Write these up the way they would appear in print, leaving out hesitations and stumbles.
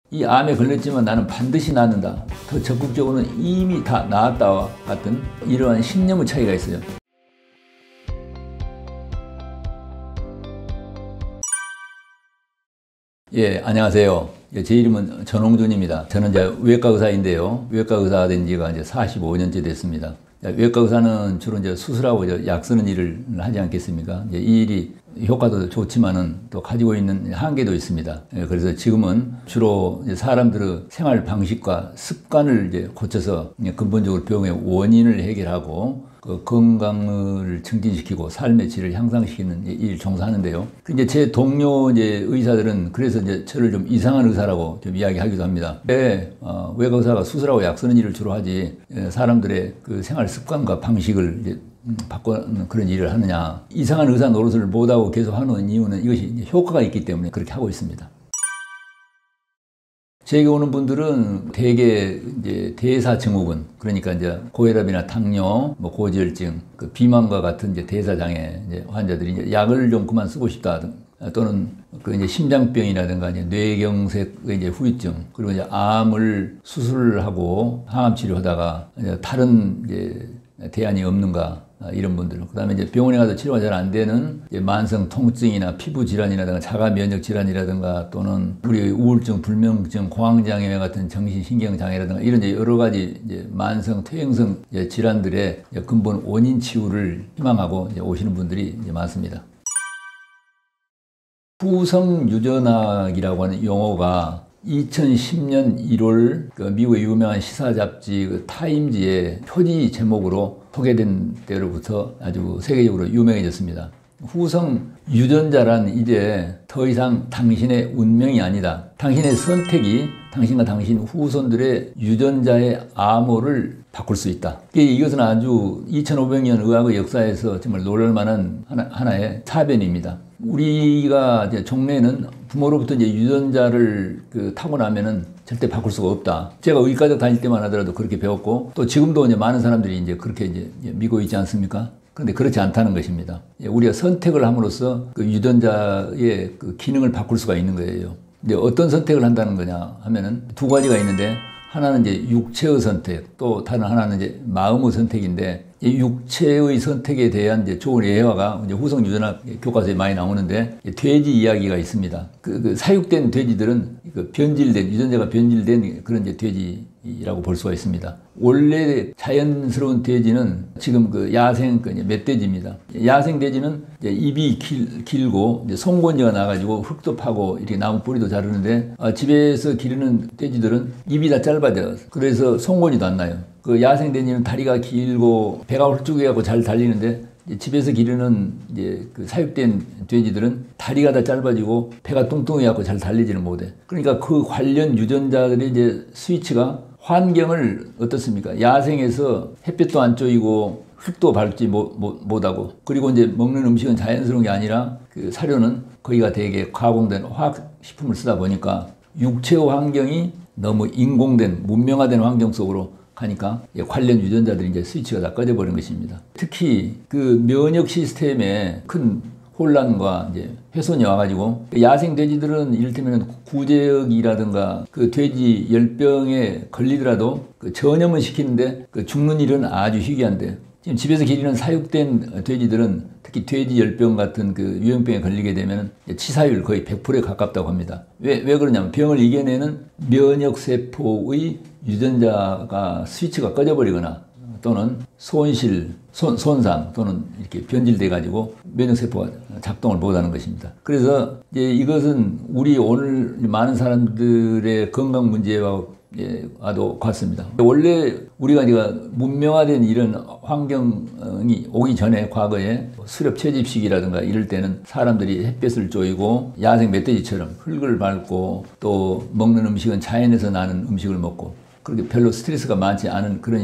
이 암에 걸렸지만 나는 반드시 낫는다. 더 적극적으로는 이미 다 나았다와 같은 이러한 신념의 차이가 있어요. 예, 안녕하세요. 제 이름은 전홍준입니다. 저는 이제 외과 의사인데요. 외과 의사가 된 지가 이제 45년째 됐습니다. 외과 의사는 주로 이제 수술하고 약 쓰는 일을 하지 않겠습니까? 이제 이 일이 효과도 좋지만은 또 가지고 있는 한계도 있습니다. 그래서 지금은 주로 사람들의 생활 방식과 습관을 이제 고쳐서 근본적으로 병의 원인을 해결하고 그 건강을 증진시키고 삶의 질을 향상시키는 일을 종사하는데요. 이제 제 동료 의사들은 그래서 이제 저를 좀 이상한 의사라고 좀 이야기하기도 합니다. 왜 외과 의사가 수술하고 약 쓰는 일을 주로 하지 사람들의 그 생활 습관과 방식을 이제 바꾸는 그런 일을 하느냐. 이상한 의사 노릇을 못하고 계속 하는 이유는 이것이 효과가 있기 때문에 그렇게 하고 있습니다. 제게 오는 분들은 대개 이제 대사증후군, 그러니까 이제 고혈압이나 당뇨, 고지혈증, 그 비만과 같은 이제 대사장애 이제 환자들이 이제 약을 좀 그만 쓰고 싶다, 또는 그 이제 심장병이라든가 이제 뇌경색의 이제 후유증, 그리고 이제 암을 수술하고 항암 치료하다가 이제 다른 이제 대안이 없는가, 이런 분들. 그 다음에 이제 병원에 가서 치료가 잘 안 되는 만성 통증이나 피부 질환이라든가 자가 면역 질환이라든가 또는 우리 우울증, 불면증, 공황장애 같은 정신신경장애라든가 이런 이제 여러 가지 이제 만성 퇴행성 질환들의 근본 원인 치유를 희망하고 이제 오시는 분들이 이제 많습니다. 후성 유전학이라고 하는 용어가 2010년 1월 그 미국의 유명한 시사 잡지 그 타임지의 표지 제목으로 소개된 때로부터 아주 세계적으로 유명해졌습니다. 후성 유전자란 이제 더 이상 당신의 운명이 아니다. 당신의 선택이 당신과 당신 후손들의 유전자의 암호를 바꿀 수 있다. 이것은 아주 2500년 의학의 역사에서 정말 놀랄만한 하나의 사변입니다. 우리가 이제 종래에는 부모로부터 이제 유전자를 타고나면은 절대 바꿀 수가 없다. 제가 의과대학 다닐 때만 하더라도 그렇게 배웠고, 또 지금도 이제 많은 사람들이 이제 그렇게 이제 믿고 있지 않습니까? 그런데 그렇지 않다는 것입니다. 우리가 선택을 함으로써 그 유전자의 그 기능을 바꿀 수가 있는 거예요. 근데 어떤 선택을 한다는 거냐 하면은 두 가지가 있는데, 하나는 이제 육체의 선택, 또 다른 하나는 이제 마음의 선택인데, 이 육체의 선택에 대한 이제 좋은 예화가 이제 후성 유전학 교과서에 많이 나오는데, 돼지 이야기가 있습니다. 그 사육된 돼지들은 그 변질된, 유전자가 변질된 그런 이제 돼지라고 볼 수가 있습니다. 원래 자연스러운 돼지는 지금 그 야생 멧돼지입니다. 야생 돼지는 이제 입이 길고 이제 송곳니가 나가지고 흙도 파고 이렇게 나무 뿌리도 자르는데, 집에서 기르는 돼지들은 입이 다 짧아져. 그래서 송곳니도 안 나요. 그 야생 돼지는 다리가 길고 배가 홀쭉해갖고 잘 달리는데, 집에서 기르는 이제 그 사육된 돼지들은 다리가 다 짧아지고 배가 뚱뚱해갖고 잘 달리지는 못해. 그러니까 그 관련 유전자들의 이제 스위치가 환경을 어떻습니까? 야생에서 햇볕도 안 쬐이고 흙도 밟지 못하고, 그리고 이제 먹는 음식은 자연스러운 게 아니라 그 사료는 거기가 되게 가공된 화학식품을 쓰다 보니까 육체의 환경이 너무 인공된, 문명화된 환경 속으로 가니까 관련 유전자들이 이제 스위치가 다 꺼져버린 것입니다. 특히 그 면역 시스템에 큰 혼란과 이제 훼손이 와가지고, 야생 돼지들은 이를테면 구제역이라든가 그 돼지 열병에 걸리더라도 그 전염을 시키는데 그 죽는 일은 아주 희귀한데, 지금 집에서 기르는 사육된 돼지들은 특히 돼지 열병 같은 그 유행병에 걸리게 되면 치사율 거의 100%에 가깝다고 합니다. 왜 그러냐면 병을 이겨내는 면역세포의 유전자가 스위치가 꺼져버리거나 또는 손상 또는 이렇게 변질돼 가지고 면역세포가 작동을 못하는 것입니다. 그래서 이제 이것은 우리 오늘 많은 사람들의 건강 문제와도 같습니다. 원래 우리가 문명화된 이런 환경이 오기 전에 과거에 수렵 채집식이라든가 이럴 때는 사람들이 햇볕을 쬐이고 야생 멧돼지처럼 흙을 밟고 또 먹는 음식은 자연에서 나는 음식을 먹고 그렇게 별로 스트레스가 많지 않은 그런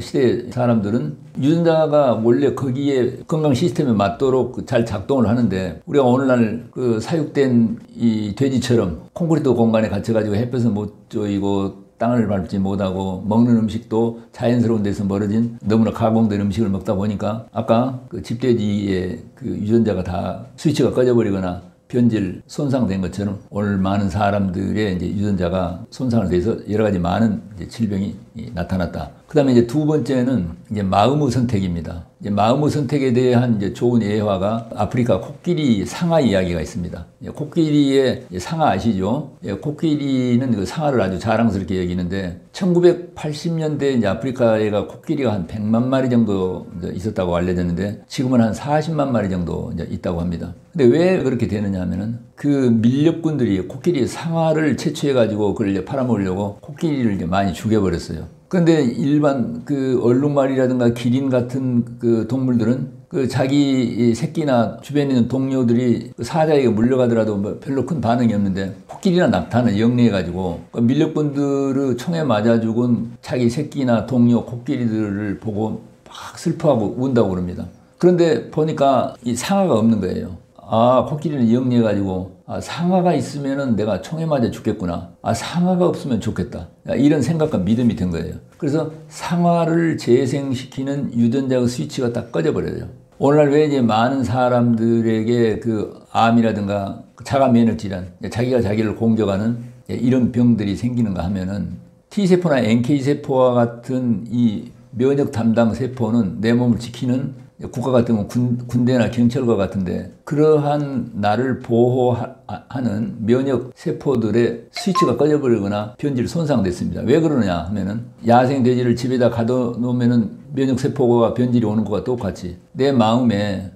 시대의 사람들은 유전자가 원래 거기에 건강 시스템에 맞도록 잘 작동을 하는데, 우리가 오늘날 그 사육된 이 돼지처럼 콘크리트 공간에 갇혀가지고 햇볕을 못 쬐이고 땅을 밟지 못하고 먹는 음식도 자연스러운 데서 멀어진 너무나 가공된 음식을 먹다 보니까 아까 그 집돼지의 그 유전자가 다 스위치가 꺼져버리거나 변질 손상된 것처럼 오늘 많은 사람들의 이제 유전자가 손상을 돼서 여러 가지 많은 이제 질병이 나타났다. 그 다음에 이제 두 번째는 이제 마음의 선택입니다. 이제 마음의 선택에 대한 이제 좋은 예화가 아프리카 코끼리 상아 이야기가 있습니다. 코끼리의 상아 아시죠? 코끼리는 그 상아를 아주 자랑스럽게 여기는데 1980년대 이제 아프리카에가 코끼리가 한 100만 마리 정도 있었다고 알려졌는데 지금은 한 40만 마리 정도 이제 있다고 합니다. 근데 왜 그렇게 되느냐 하면은 그 밀렵꾼들이 코끼리 상아를 채취해가지고 그걸 이제 팔아먹으려고 코끼리를 이제 많이 죽여버렸어요. 그런데 일반 그 얼룩말이라든가 기린 같은 그 동물들은 그 자기 새끼나 주변에 있는 동료들이 그 사자에게 물려가더라도 뭐 별로 큰 반응이 없는데 코끼리나 낙타는 영리해가지고 그 밀렵꾼들의 총에 맞아 죽은 자기 새끼나 동료 코끼리들을 보고 막 슬퍼하고 운다고 그럽니다. 그런데 보니까 이 상아가 없는 거예요. 아, 코끼리는 영리해가지고, 아, 상아가 있으면은 내가 총에 맞아 죽겠구나. 아, 상아가 없으면 좋겠다. 이런 생각과 믿음이 든 거예요. 그래서 상아를 재생시키는 유전자의 스위치가 딱 꺼져버려요. 오늘날 왜 이제 많은 사람들에게 그 암이라든가 자가 면역 질환, 자기가 자기를 공격하는 이런 병들이 생기는가 하면은 T세포나 NK세포와 같은 이 면역 담당 세포는 내 몸을 지키는 국가 같은 건 군대나 경찰과 같은데 그러한 나를 보호하는 면역 세포들의 스위치가 꺼져버리거나 변질 손상됐습니다. 왜 그러느냐 하면은 야생 돼지를 집에다 가둬놓으면은 면역 세포가 변질이 오는 것과 똑같이 내 마음에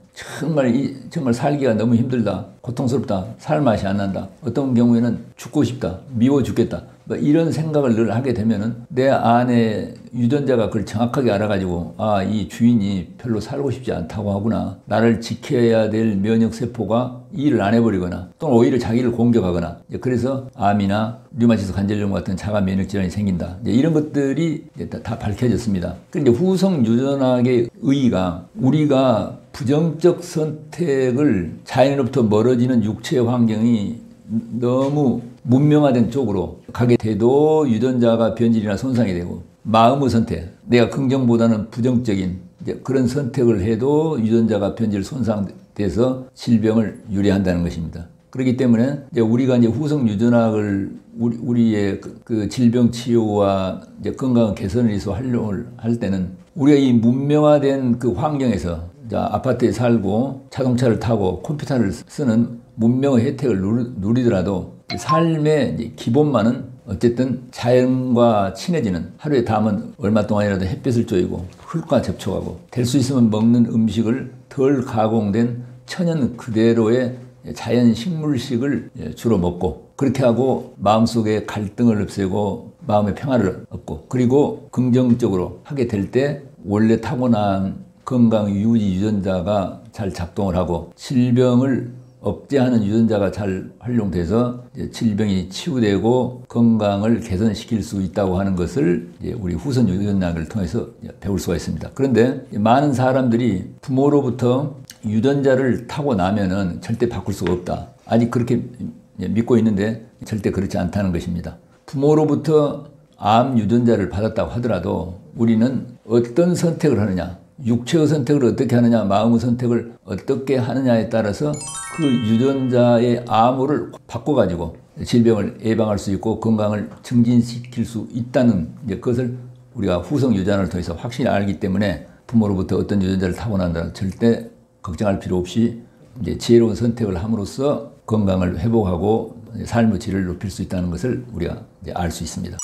정말 살기가 너무 힘들다, 고통스럽다, 살 맛이 안 난다, 어떤 경우에는 죽고 싶다, 미워 죽겠다, 뭐 이런 생각을 늘 하게 되면은 내 안에 유전자가 그걸 정확하게 알아가지고 아, 이 주인이 별로 살고 싶지 않다고 하구나, 나를 지켜야 될 면역세포가 일을 안 해버리거나 또는 오히려 자기를 공격하거나 그래서 암이나 류마티스 관절염 같은 자가 면역질환이 생긴다. 이런 것들이 다 밝혀졌습니다. 그런데 후성 유전학의 의의가 우리가 부정적 선택을 자연으로부터 멀어지는 육체 환경이 너무 문명화된 쪽으로 가게 돼도 유전자가 변질이나 손상이 되고 마음의 선택, 내가 긍정보다는 부정적인 그런 선택을 해도 유전자가 변질 손상돼서 질병을 유래한다는 것입니다. 그렇기 때문에 우리가 이제 후성 유전학을 우리의 그 질병 치유와 이제 건강 개선을 위해서 활용을 할 때는 우리가 이 문명화된 그 환경에서 아파트에 살고 자동차를 타고 컴퓨터를 쓰는 문명의 혜택을 누리더라도 삶의 기본만은 어쨌든 자연과 친해지는, 하루에 담은 얼마 동안이라도 햇빛을 쬐고 흙과 접촉하고 될 수 있으면 먹는 음식을 덜 가공된 천연 그대로의 자연 식물식을 주로 먹고 그렇게 하고 마음속에 갈등을 없애고 마음의 평화를 얻고 그리고 긍정적으로 하게 될 때 원래 타고난 건강 유지 유전자가 잘 작동을 하고 질병을 억제하는 유전자가 잘 활용돼서 질병이 치유되고 건강을 개선시킬 수 있다고 하는 것을 우리 후선 유전학을 통해서 배울 수가 있습니다. 그런데 많은 사람들이 부모로부터 유전자를 타고 나면은 절대 바꿀 수가 없다. 아직 그렇게 믿고 있는데 절대 그렇지 않다는 것입니다. 부모로부터 암 유전자를 받았다고 하더라도 우리는 어떤 선택을 하느냐, 육체의 선택을 어떻게 하느냐, 마음의 선택을 어떻게 하느냐에 따라서 그 유전자의 암호를 바꿔가지고 질병을 예방할 수 있고 건강을 증진시킬 수 있다는 것을 우리가 후성 유전을 통해서 확실히 알기 때문에 부모로부터 어떤 유전자를 타고난다는 절대 걱정할 필요 없이 이제 지혜로운 선택을 함으로써 건강을 회복하고 삶의 질을 높일 수 있다는 것을 우리가 알 수 있습니다.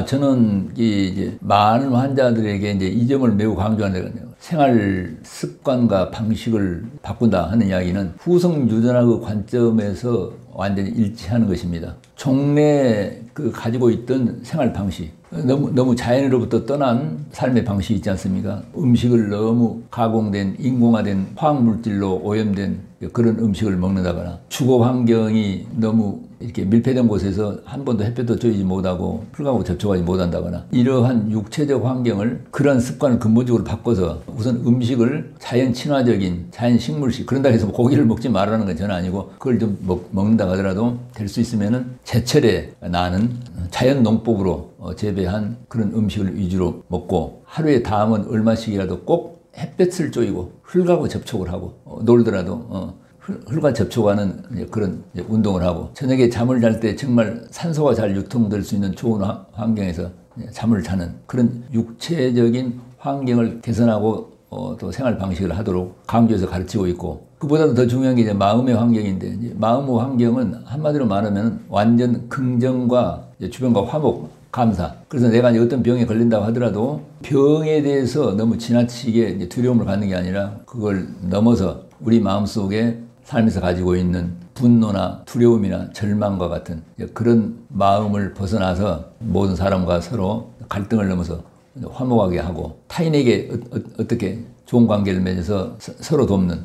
저는 이제 많은 환자들에게 이제 이 점을 매우 강조하는데요. 생활 습관과 방식을 바꾼다 하는 이야기는 후성 유전학의 관점에서 완전히 일치하는 것입니다. 종래 가지고 있던 생활 방식, 너무 자연으로부터 떠난 삶의 방식이 있지 않습니까? 음식을 너무 가공된 인공화된 화학물질로 오염된 그런 음식을 먹는다거나 주거 환경이 너무 이렇게 밀폐된 곳에서 한 번도 햇볕도 쬐지 못하고 풀하고 접촉하지 못한다거나 이러한 육체적 환경을 그런 습관을 근본적으로 바꿔서 우선 음식을 자연 친화적인 자연 식물식, 그런다 해서 고기를 먹지 말라는 건 전혀 아니고 그걸 좀 먹는다 하더라도 될 수 있으면은 제철에 나는 자연 농법으로 재배한 그런 음식을 위주로 먹고 하루에 담은 얼마씩이라도 꼭 햇볕을 쬐고 흙하고 접촉을 하고 놀더라도 흙과 접촉하는 그런 운동을 하고 저녁에 잠을 잘 때 정말 산소가 잘 유통될 수 있는 좋은 환경에서 잠을 자는 그런 육체적인 환경을 개선하고 또 생활 방식을 하도록 강조해서 가르치고 있고 그보다도 더 중요한 게 이제 마음의 환경인데 이제 마음의 환경은 한마디로 말하면 완전 긍정과 주변과 화목, 감사. 그래서 내가 이제 어떤 병에 걸린다고 하더라도 병에 대해서 너무 지나치게 두려움을 갖는 게 아니라 그걸 넘어서 우리 마음속에 삶에서 가지고 있는 분노나 두려움이나 절망과 같은 그런 마음을 벗어나서 모든 사람과 서로 갈등을 넘어서 화목하게 하고 타인에게 어떻게 좋은 관계를 맺어서 서로 돕는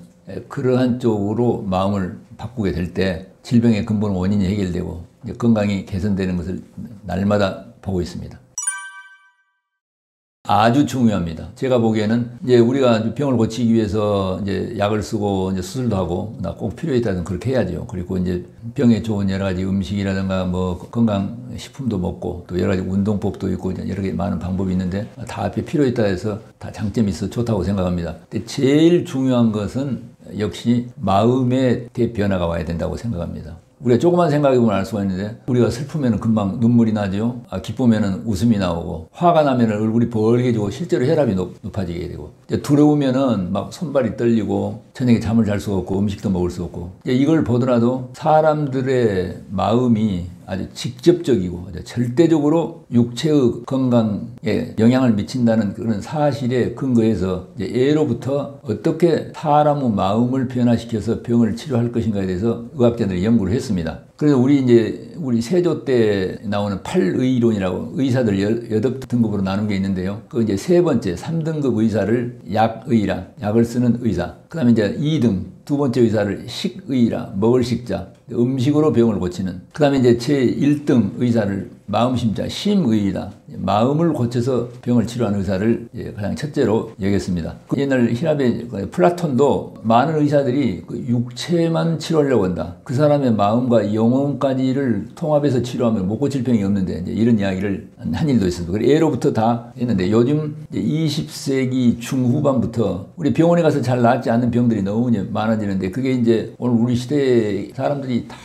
그러한 쪽으로 마음을 바꾸게 될 때 질병의 근본 원인이 해결되고 건강이 개선되는 것을 날마다 보고 있습니다. 아주 중요합니다. 제가 보기에는 이제 우리가 병을 고치기 위해서 이제 약을 쓰고 이제 수술도 하고 나 꼭 필요 있다든 그렇게 해야죠. 그리고 이제 병에 좋은 여러 가지 음식이라든가 뭐 건강 식품도 먹고 또 여러 가지 운동법도 있고 여러 개 많은 방법이 있는데 다 앞에 필요 있다 해서 다 장점이 있어 좋다고 생각합니다. 근데 제일 중요한 것은 역시 마음의 대변화가 와야 된다고 생각합니다. 우리가 조금만 생각해보면 알 수가 있는데 우리가 슬프면 금방 눈물이 나죠. 기쁘면 웃음이 나오고 화가 나면 얼굴이 벌개지고 실제로 혈압이 높아지게 되고 두려우면 막 손발이 떨리고 저녁에 잠을 잘 수가 없고 음식도 먹을 수 없고 이걸 보더라도 사람들의 마음이 아주 직접적이고 절대적으로 육체의 건강에 영향을 미친다는 그런 사실에 근거해서 예로부터 어떻게 사람의 마음을 변화시켜서 병을 치료할 것인가에 대해서 의학자들이 연구를 했습니다. 그래서 우리 세조 때 나오는 8의론이라고 의사들 8등급으로 나눈 게 있는데요. 그 이제 세 번째 3등급 의사를 약의라, 약을 쓰는 의사. 그 다음에 이제 2등 두 번째 의사를 식의라, 먹을 식자, 음식으로 병을 고치는. 그 다음에 이제 제1등 의사를 마음심자, 심의이다. 마음을 고쳐서 병을 치료하는 의사를 가장 첫째로 여겼습니다. 옛날 히랍의 플라톤도 많은 의사들이 육체만 치료하려고 한다. 그 사람의 마음과 영혼까지를 통합해서 치료하면 못 고칠 병이 없는데 이런 이야기를 한 일도 있습니다. 예로부터 다 했는데 요즘 20세기 중후반부터 우리 병원에 가서 잘 낫지 않는 병들이 너무 많아지는데 그게 이제 오늘 우리 시대의 사람들이 다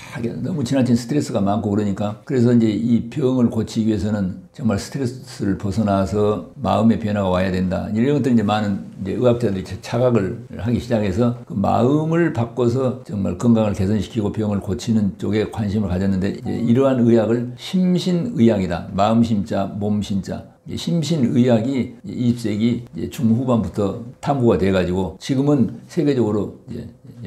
너무 지나친 스트레스가 많고 그러니까 그래서 이제 이 병을 고치기 위해서는 정말 스트레스를 벗어나서 마음의 변화가 와야 된다. 이런 것들 이제 많은 의학자들이 자각을 하기 시작해서 그 마음을 바꿔서 정말 건강을 개선시키고 병을 고치는 쪽에 관심을 가졌는데 이러한 의학을 심신의학이다. 마음심자, 몸심자. 심신의학이 20세기 중후반부터 탐구가 돼가지고 지금은 세계적으로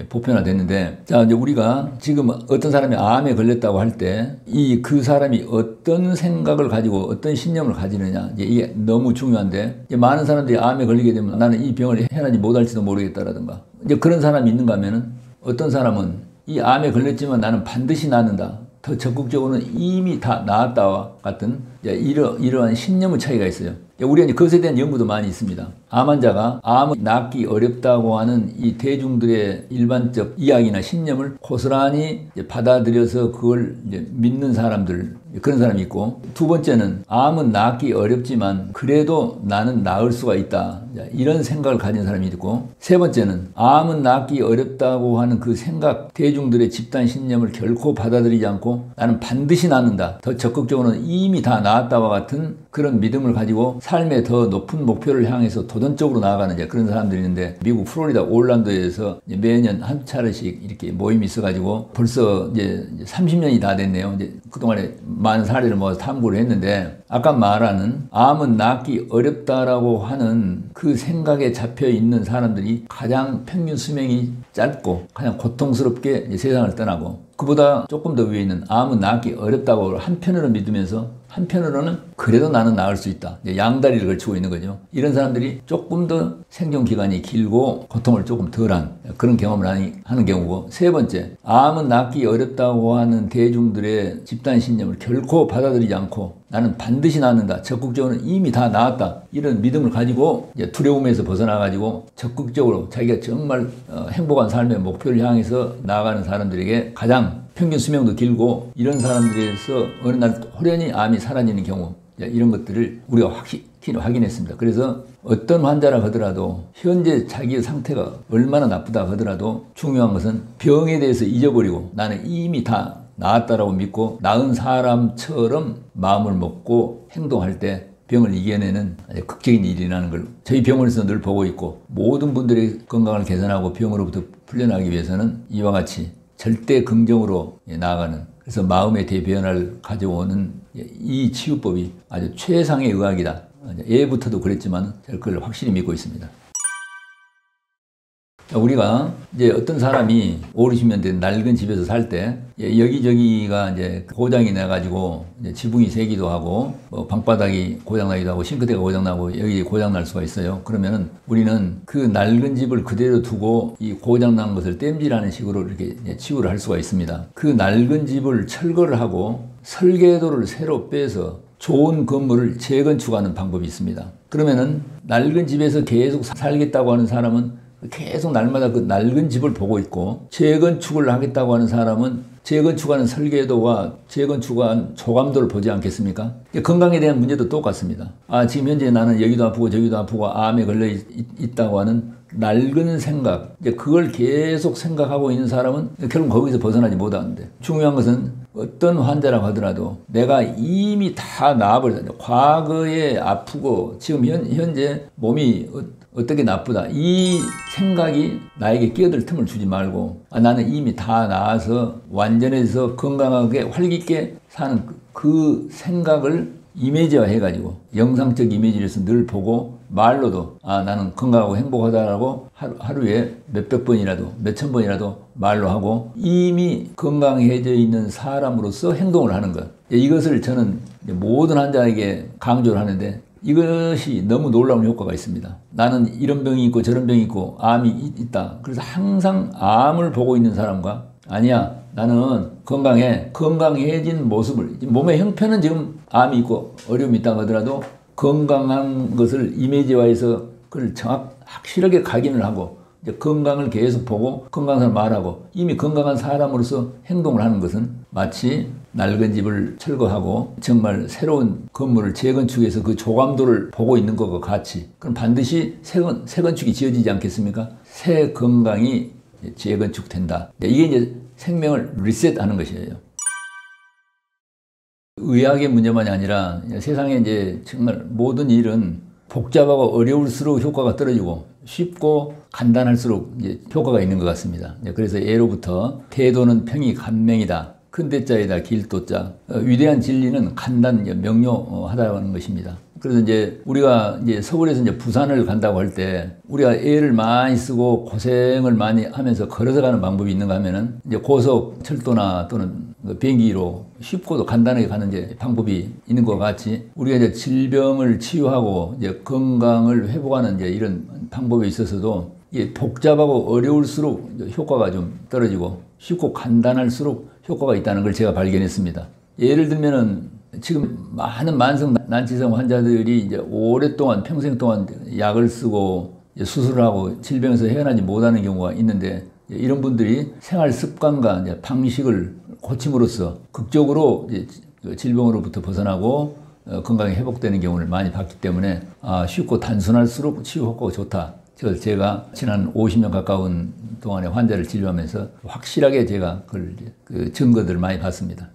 보편화됐는데 자 이제 우리가 지금 어떤 사람이 암에 걸렸다고 할 때 그 사람이 어떤 생각을 가지고 어떤 신념을 가지느냐 이게 너무 중요한데 많은 사람들이 암에 걸리게 되면 나는 이 병을 해나지 못할지도 모르겠다라든가 이제 그런 사람이 있는가 하면은 어떤 사람은 이 암에 걸렸지만 나는 반드시 낫는다. 더 적극적으로는 이미 다 나았다와 같은 이러한 신념의 차이가 있어요. 우리가 이제 그것에 대한 연구도 많이 있습니다. 암 환자가 암을 낫기 어렵다고 하는 이 대중들의 일반적 이야기나 신념을 고스란히 받아들여서 그걸 믿는 사람들, 그런 사람이 있고, 두 번째는 암은 낫기 어렵지만 그래도 나는 나을 수가 있다. 이런 생각을 가진 사람이 있고, 세 번째는 암은 낫기 어렵다고 하는 그 생각, 대중들의 집단 신념을 결코 받아들이지 않고 나는 반드시 낫는다. 더 적극적으로는 이미 다 나았다와 같은 그런 믿음을 가지고 삶의 더 높은 목표를 향해서 도전적으로 나아가는 그런 사람들이 있는데, 미국 플로리다 올란도에서 매년 한 차례씩 이렇게 모임이 있어가지고 벌써 이제 30년이 다 됐네요. 이제 그동안에 많은 사례를 모아서 탐구를 했는데, 아까 말하는 암은 낫기 어렵다라고 하는 그 생각에 잡혀 있는 사람들이 가장 평균 수명이 짧고 가장 고통스럽게 세상을 떠나고, 그보다 조금 더 위에 있는 암은 낫기 어렵다고 한편으로 믿으면서 한편으로는 그래도 나는 나을 수 있다. 양다리를 걸치고 있는 거죠. 이런 사람들이 조금 더 생존 기간이 길고 고통을 조금 덜한 그런 경험을 하는 경우고, 세 번째, 암은 낫기 어렵다고 하는 대중들의 집단 신념을 결코 받아들이지 않고 나는 반드시 낫는다. 적극적으로 이미 다 나았다. 이런 믿음을 가지고 두려움에서 벗어나가지고 적극적으로 자기가 정말 행복한 삶의 목표를 향해서 나아가는 사람들에게 가장 평균 수명도 길고, 이런 사람들에서 어느 날 호련히 암이 사라지는 경우, 이런 것들을 우리가 확실히 확인했습니다. 그래서 어떤 환자라 하더라도 현재 자기의 상태가 얼마나 나쁘다 하더라도 중요한 것은 병에 대해서 잊어버리고 나는 이미 다 나았다라고 믿고 나은 사람처럼 마음을 먹고 행동할 때 병을 이겨내는 아주 극적인 일이라는 걸 저희 병원에서 늘 보고 있고, 모든 분들의 건강을 개선하고 병으로부터 풀려나기 위해서는 이와 같이 절대 긍정으로 나아가는, 그래서 마음의 대변화를 가져오는 이 치유법이 아주 최상의 의학이다. 예부터도 그랬지만 그걸 확실히 믿고 있습니다. 우리가 이제 어떤 사람이 5, 60년 된 낡은 집에서 살 때 여기저기가 이제 고장이 나가지고 지붕이 새기도 하고 방바닥이 고장나기도 하고 싱크대가 고장나고 여기 고장날 수가 있어요. 그러면은 우리는 그 낡은 집을 그대로 두고 이 고장난 것을 땜질하는 식으로 이렇게 치유를 할 수가 있습니다. 그 낡은 집을 철거를 하고 설계도를 새로 빼서 좋은 건물을 재건축하는 방법이 있습니다. 그러면은 낡은 집에서 계속 살겠다고 하는 사람은 계속 날마다 그 낡은 집을 보고 있고, 재건축을 하겠다고 하는 사람은 재건축하는 설계도와 재건축한 조감도를 보지 않겠습니까? 건강에 대한 문제도 똑같습니다. 지금 현재 나는 여기도 아프고 저기도 아프고 암에 걸려 있다고 하는 낡은 생각, 그걸 계속 생각하고 있는 사람은 결국 거기서 벗어나지 못하는데, 중요한 것은 어떤 환자라고 하더라도 내가 이미 다 나아버렸다. 과거에 아프고 지금 현재 몸이 어떻게 나쁘다, 이 생각이 나에게 끼어들 틈을 주지 말고 나는 이미 다 나아서 완전해서 건강하게 활기있게 사는 그 생각을 이미지화 해가지고 영상적 이미지에서 늘 보고 말로도 나는 건강하고 행복하다라고 하루에 몇백 번이라도 몇천 번이라도 말로 하고 이미 건강해져 있는 사람으로서 행동을 하는 것, 이것을 저는 모든 환자에게 강조를 하는데 이것이 너무 놀라운 효과가 있습니다. 나는 이런 병이 있고 저런 병이 있고 암이 있다. 그래서 항상 암을 보고 있는 사람과 아니야, 나는 건강해진 모습을, 몸의 형편은 지금 암이 있고 어려움이 있다고 하더라도 건강한 것을 이미지화해서 그걸 확실하게 각인을 하고 이제 건강을 계속 보고 건강한 사람 말하고 이미 건강한 사람으로서 행동을 하는 것은 마치 낡은 집을 철거하고 정말 새로운 건물을 재건축해서 그 조감도를 보고 있는 것과 같이, 그럼 반드시 새 건축이 지어지지 않겠습니까? 새 건강이 재건축된다. 이게 이제 생명을 리셋하는 것이에요. 의학의 문제만이 아니라 세상에 이제 정말 모든 일은 복잡하고 어려울수록 효과가 떨어지고 쉽고 간단할수록 이제 효과가 있는 것 같습니다. 그래서 예로부터 태도는 평이 간맹이다. 큰 대자에다 길도자. 위대한 진리는 간단 명료하다는 것입니다. 그래서 이제 우리가 이제 서울에서 이제 부산을 간다고 할 때 우리가 애를 많이 쓰고 고생을 많이 하면서 걸어서 가는 방법이 있는가 하면은 이제 고속철도나 또는 비행기로 쉽고도 간단하게 가는 이제 방법이 있는 것 같이 우리가 이제 질병을 치유하고 이제 건강을 회복하는 이제 이런 방법에 있어서도 이게 복잡하고 어려울수록 효과가 좀 떨어지고 쉽고 간단할수록 효과가 있다는 걸 제가 발견했습니다. 예를 들면은 지금 많은 만성 난치성 환자들이 이제 오랫동안 평생 동안 약을 쓰고 수술을 하고 질병에서 헤어나지 못하는 경우가 있는데, 이런 분들이 생활 습관과 이제 방식을 고침으로써 극적으로 이제 질병으로부터 벗어나고 건강이 회복되는 경우를 많이 봤기 때문에 쉽고 단순할수록 치유 효과가 좋다. 제가 지난 50년 가까운 동안에 환자를 진료하면서 확실하게 제가 그 증거들을 많이 봤습니다.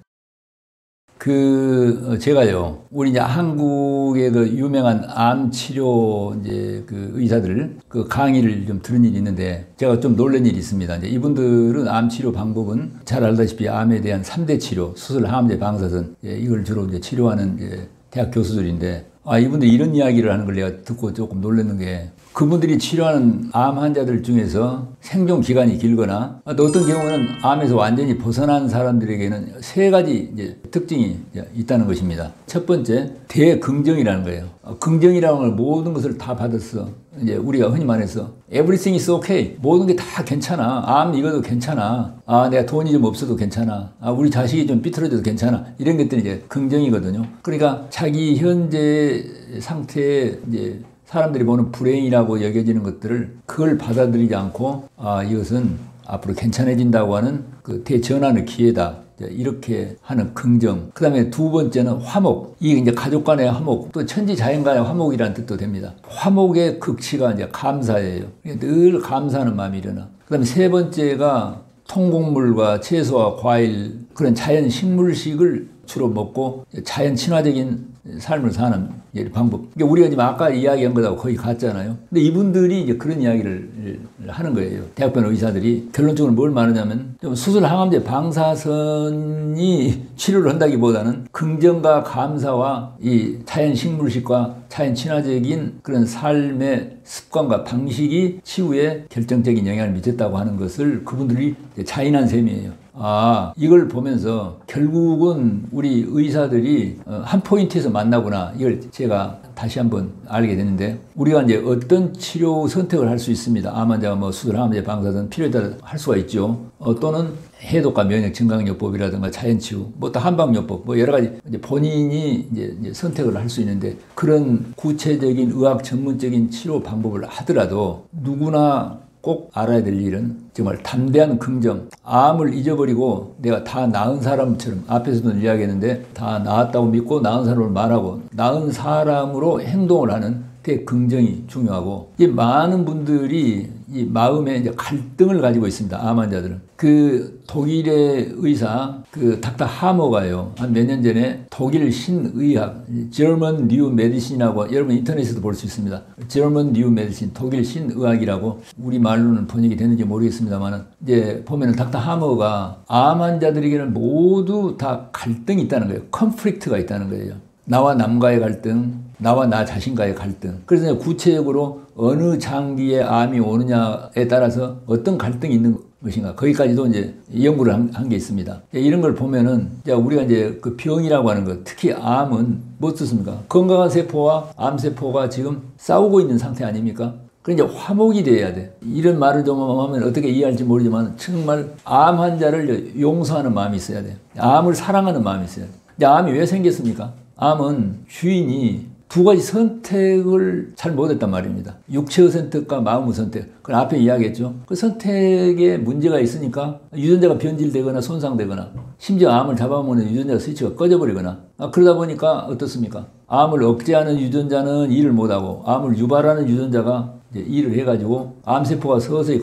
제가요, 우리 이제 한국의 그 유명한 암 치료 이제 그 의사들 그 강의를 좀 들은 일이 있는데 제가 좀 놀란 일이 있습니다. 이제 이분들은 암 치료 방법은 잘 알다시피 암에 대한 3대 치료, 수술, 항암제, 방사선, 이걸 주로 이제 치료하는 이제 대학 교수들인데 이분들이 이런 이야기를 하는 걸 내가 듣고 조금 놀랐는 게, 그분들이 치료하는 암 환자들 중에서 생존 기간이 길거나 또 어떤 경우는 암에서 완전히 벗어난 사람들에게는 세 가지 이제 특징이 있다는 것입니다. 첫 번째, 대긍정이라는 거예요. 긍정이라는 걸 모든 것을 다 받았어. 이제 우리가 흔히 말해서 everything is okay. 모든 게 다 괜찮아. 암 이거도 괜찮아. 내가 돈이 좀 없어도 괜찮아. 우리 자식이 좀 삐뚤어져도 괜찮아. 이런 것들이 이제 긍정이거든요. 그러니까 자기 현재 상태에 이제 사람들이 보는 불행이라고 여겨지는 것들을 그걸 받아들이지 않고 이것은 앞으로 괜찮아진다고 하는 그 대전환의 기회다. 이렇게 하는 긍정. 그 다음에 두 번째는 화목. 이게 이제 가족 간의 화목, 또 천지 자연 간의 화목이라는 뜻도 됩니다. 화목의 극치가 이제 감사예요. 늘 감사하는 마음이 일어나. 그 다음에 세 번째가 통곡물과 채소와 과일, 그런 자연 식물식을 주로 먹고 자연 친화적인 삶을 사는 방법. 우리가 지금 아까 이야기한 것하고 거의 같잖아요. 근데 이분들이 이제 그런 이야기를 하는 거예요. 대학병 의사들이 결론적으로 뭘 말하냐면 좀 수술 항암제 방사선이 치료를 한다기보다는 긍정과 감사와 이 자연 식물식과 자연 친화적인 그런 삶의 습관과 방식이 치유에 결정적인 영향을 미쳤다고 하는 것을 그분들이 자인한 셈이에요. 아, 이걸 보면서 결국은 우리 의사들이 한 포인트에서 만나구나. 이걸 제가 다시 한번 알게 됐는데, 우리가 이제 어떤 치료 선택을 할 수 있습니다. 암 환자가 뭐 수술, 항암제, 방사선 필요에 따라 할 수가 있죠. 또는 해독과 면역 증강요법이라든가 자연치유, 뭐 또 한방요법, 뭐 여러 가지 이제 본인이 이제 선택을 할 수 있는데, 그런 구체적인 의학 전문적인 치료 방법을 하더라도 누구나 꼭 알아야 될 일은 정말 담대한 긍정, 암을 잊어버리고 내가 다 나은 사람처럼, 앞에서도 이야기했는데 다 나았다고 믿고 나은 사람을 말하고 나은 사람으로 행동을 하는 대긍정이 중요하고, 이 많은 분들이 이 마음에 이제 갈등을 가지고 있습니다. 암 환자들은. 그 독일의 의사 그 닥터 하머가요, 한 몇 년 전에 독일 신의학 German New Medicine이라고, 여러분 인터넷에도 볼 수 있습니다. German New Medicine, 독일 신의학이라고 우리 말로는 번역이 되는지 모르겠습니다만, 이제 보면은 닥터 하머가 암 환자들에게는 모두 다 갈등이 있다는 거예요. 컨플릭트가 있다는 거예요. 나와 남과의 갈등, 나와 나 자신과의 갈등. 그래서 구체적으로 어느 장기에 암이 오느냐에 따라서 어떤 갈등이 있는 것인가, 거기까지도 이제 연구를 한 게 있습니다. 이런 걸 보면은 우리가 이제 그 병이라고 하는 것, 특히 암은 뭐 뜻입니까? 건강한 세포와 암세포가 지금 싸우고 있는 상태 아닙니까? 그러니까 화목이 돼야 돼. 이런 말을 좀 하면 어떻게 이해할지 모르지만 정말 암 환자를 용서하는 마음이 있어야 돼. 암을 사랑하는 마음이 있어야 돼. 암이 왜 생겼습니까? 암은 주인이 두 가지 선택을 잘 못했단 말입니다. 육체의 선택과 마음의 선택. 그건 앞에 이야기했죠. 그 선택에 문제가 있으니까 유전자가 변질되거나 손상되거나, 심지어 암을 잡아먹는 유전자 스위치가 꺼져버리거나, 그러다 보니까 어떻습니까? 암을 억제하는 유전자는 일을 못하고 암을 유발하는 유전자가 이제 일을 해가지고 암세포가 서서히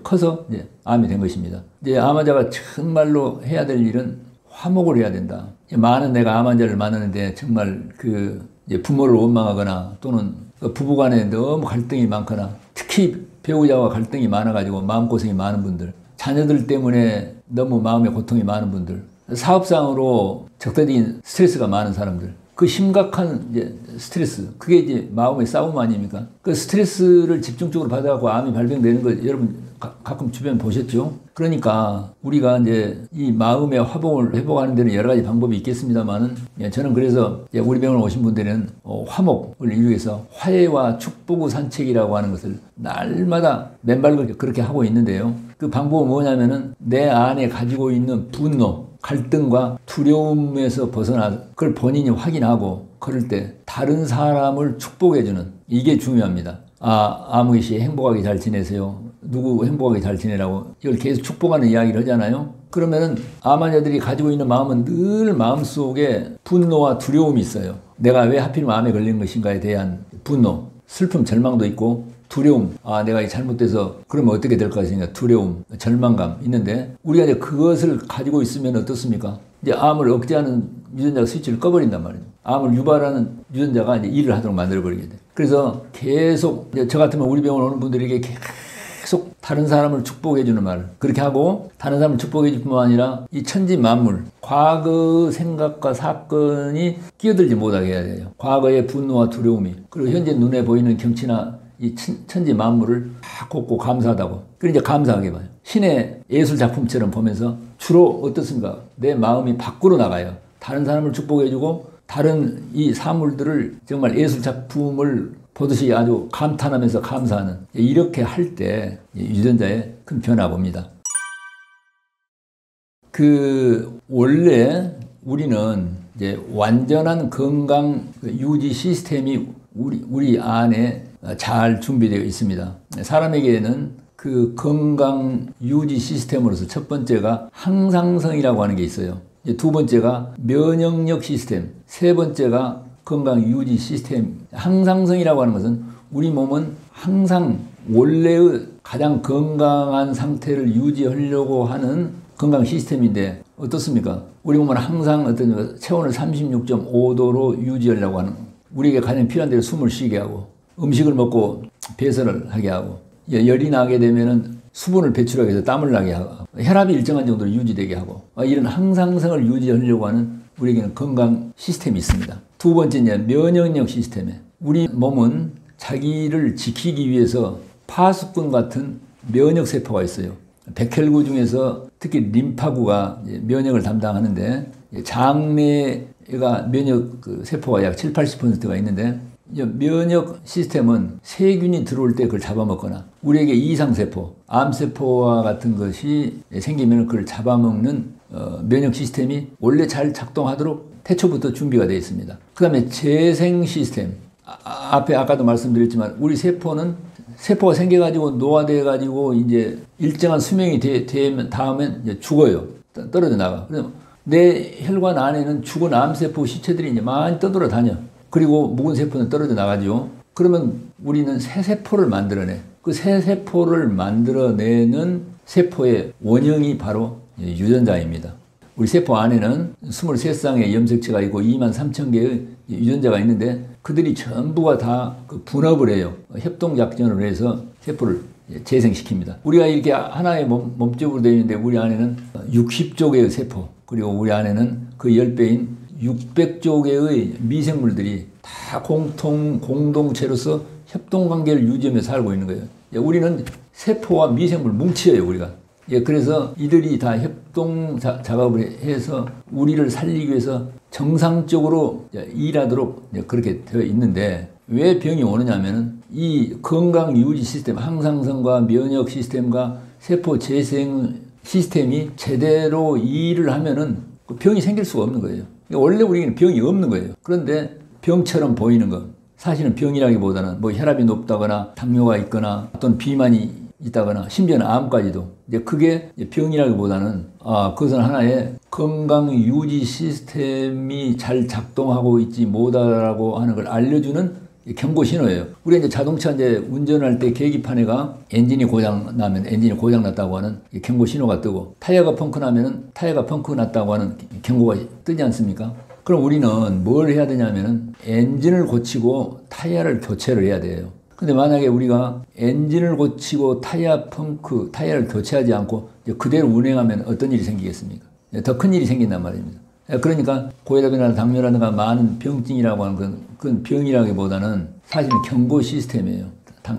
커서 이제 암이 된 것입니다. 이제 암 환자가 정말로 해야 될 일은 화목을 해야 된다. 많은 내가 암 환자를 만나는데 정말 부모를 원망하거나 또는 부부간에 너무 갈등이 많거나, 특히 배우자와 갈등이 많아가지고 마음고생이 많은 분들, 자녀들 때문에 너무 마음의 고통이 많은 분들, 사업상으로 적대적인 스트레스가 많은 사람들, 그 심각한 이제 스트레스, 그게 이제 마음의 싸움 아닙니까? 그 스트레스를 집중적으로 받아갖고 암이 발병되는 거 여러분 가끔 주변 보셨죠? 그러니까 우리가 이제 이 마음의 화복을 회복하는 데는 여러 가지 방법이 있겠습니다만은, 저는 그래서 우리 병원 오신 분들은 화목을 이루기 위해서 화해와 축복의 산책이라고 하는 것을 날마다 맨발 걷기 그렇게 하고 있는데요. 그 방법은 뭐냐면은 내 안에 가지고 있는 분노, 갈등과 두려움에서 벗어나 그걸 본인이 확인하고 그럴 때 다른 사람을 축복해주는, 이게 중요합니다. 아무희 씨 행복하게 잘 지내세요. 누구 행복하게 잘 지내라고 이걸 계속 축복하는 이야기를 하잖아요. 그러면은 암 환자들이 가지고 있는 마음은 늘 마음속에 분노와 두려움이 있어요. 내가 왜 하필이면 암에 걸린 것인가에 대한 분노, 슬픔, 절망도 있고 두려움, 내가 잘못돼서 그러면 어떻게 될까 생각, 두려움, 절망감 있는데, 우리가 이제 그것을 가지고 있으면 어떻습니까? 이제 암을 억제하는 유전자가 스위치를 꺼버린단 말이에요. 암을 유발하는 유전자가 이제 일을 하도록 만들어버리게 돼. 그래서 계속 저 같으면 우리 병원 오는 분들에게 계속 다른 사람을 축복해주는 말, 그렇게 하고 다른 사람을 축복해줄 뿐만 아니라 이 천지 만물, 과거 생각과 사건이 끼어들지 못하게 해야 돼요. 과거의 분노와 두려움이, 그리고 현재 눈에 보이는 경치나 이 천지 만물을 다 곱고 감사하다고. 그리고 이제 감사하게 봐요. 신의 예술 작품처럼 보면서 주로 어떻습니까? 내 마음이 밖으로 나가요. 다른 사람을 축복해주고 다른 이 사물들을 정말 예술 작품을 보듯이 아주 감탄하면서 감사하는, 이렇게 할 때 유전자에 큰 변화가 옵니다. 원래 우리는 이제 완전한 건강 유지 시스템이 우리 안에 잘 준비되어 있습니다. 사람에게는 그 건강 유지 시스템으로서 첫 번째가 항상성이라고 하는 게 있어요. 두 번째가 면역력 시스템, 세 번째가 건강 유지 시스템. 항상성이라고 하는 것은 우리 몸은 항상 원래의 가장 건강한 상태를 유지하려고 하는 건강 시스템인데 어떻습니까? 우리 몸은 항상 어떤 체온을 36.5도로 유지하려고 하는, 우리에게 가장 필요한 대로 숨을 쉬게 하고 음식을 먹고 배설을 하게 하고, 열이 나게 되면은 수분을 배출하게 해서 땀을 나게 하고, 혈압이 일정한 정도로 유지되게 하고, 이런 항상성을 유지하려고 하는 우리에게는 건강 시스템이 있습니다. 두 번째, 이제 면역력 시스템에, 우리 몸은 자기를 지키기 위해서 파수꾼 같은 면역 세포가 있어요. 백혈구 중에서 특히 림파구가 면역을 담당하는데, 장내가 면역 세포가 약 7~80%가 있는데, 면역 시스템은 세균이 들어올 때 그걸 잡아먹거나, 우리에게 이상세포, 암세포와 같은 것이 생기면 그걸 잡아먹는 면역 시스템이 원래 잘 작동하도록 태초부터 준비가 되어 있습니다. 그 다음에 재생 시스템. 앞에 아까도 말씀드렸지만 우리 세포는 세포가 생겨가지고 노화돼가지고 이제 일정한 수명이 되면 다음엔 이제 죽어요. 떨어져 나가. 그래서 내 혈관 안에는 죽은 암세포 시체들이 이제 많이 떠돌아다녀. 그리고 묵은 세포는 떨어져 나가죠. 그러면 우리는 새 세포를 만들어내. 그 새 세포를 만들어내는 세포의 원형이 바로 유전자입니다. 우리 세포 안에는 23쌍의 염색체가 있고 23,000개의 유전자가 있는데, 그들이 전부가 다 분업을 해요. 협동작전을 해서 세포를 재생시킵니다. 우리가 이렇게 하나의 몸집으로 되어 있는데, 우리 안에는 60조 개의 세포, 그리고 우리 안에는 그 10배인 600조 개의 미생물들이 다 공동체로서 협동관계를 유지하며 살고 있는 거예요. 우리는 세포와 미생물 뭉치예요, 우리가. 그래서 이들이 다 협동 작업을 해서 우리를 살리기 위해서 정상적으로 일하도록 그렇게 되어 있는데, 왜 병이 오느냐면은 이 건강 유지 시스템, 항상성과 면역 시스템과 세포 재생 시스템이 제대로 일을 하면은 병이 생길 수가 없는 거예요. 원래 우리는 병이 없는 거예요. 그런데 병처럼 보이는 것, 사실은 병이라기보다는 뭐 혈압이 높다거나 당뇨가 있거나 또는 비만이 있다거나 심지어는 암까지도, 이제 그게 병이라기보다는 그것은 하나의 건강 유지 시스템이 잘 작동하고 있지 못하다고 하는 걸 알려주는 경고 신호예요. 우리 이제 자동차 이제 운전할 때 계기판에가 엔진이 고장 나면 엔진이 고장 났다고 하는 경고 신호가 뜨고, 타이어가 펑크 나면은 타이어가 펑크 났다고 하는 경고가 뜨지 않습니까? 그럼 우리는 뭘 해야 되냐면은 엔진을 고치고 타이어를 교체를 해야 돼요. 근데 만약에 우리가 엔진을 고치고 타이어를 교체하지 않고 그대로 운행하면 어떤 일이 생기겠습니까? 더 큰 일이 생긴단 말입니다. 그러니까 고혈압이나 당뇨라든가 많은 병증이라고 하는 그건 병이라기보다는 사실은 경고 시스템이에요.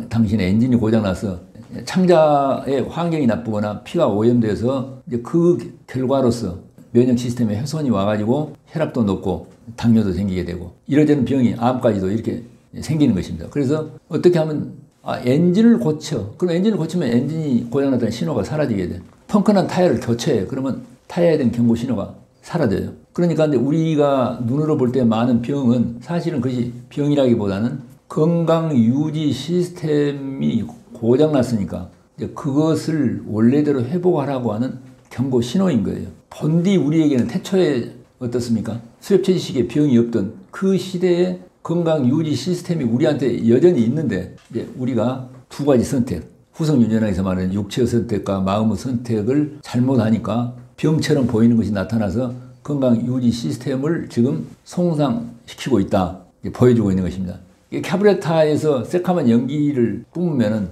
당신의 엔진이 고장나서 창자의 환경이 나쁘거나 피가 오염돼서 이제 그 결과로서 면역 시스템에 훼손이 와가지고 혈압도 높고 당뇨도 생기게 되고, 이러저런 병이 암까지도 이렇게 생기는 것입니다. 그래서 어떻게 하면 엔진을 고쳐. 그럼 엔진을 고치면 엔진이 고장났다는 신호가 사라지게 돼. 펑크난 타이어를 교체해. 그러면 타이어에 대한 경고 신호가 사라져요. 그러니까 우리가 눈으로 볼 때 많은 병은 사실은 그것이 병이라기보다는 건강 유지 시스템이 고장났으니까 이제 그것을 원래대로 회복하라고 하는 경고 신호인 거예요. 본디 우리에게는 태초에 어떻습니까? 수렵체지식에 병이 없던 그 시대에 건강 유지 시스템이 우리한테 여전히 있는데, 이제 우리가 두 가지 선택, 후성유전학에서 말하는 육체의 선택과 마음의 선택을 잘못하니까 병처럼 보이는 것이 나타나서 건강 유지 시스템을 지금 손상시키고 있다, 보여주고 있는 것입니다. 카브레타에서 새카만 연기를 뿜으면은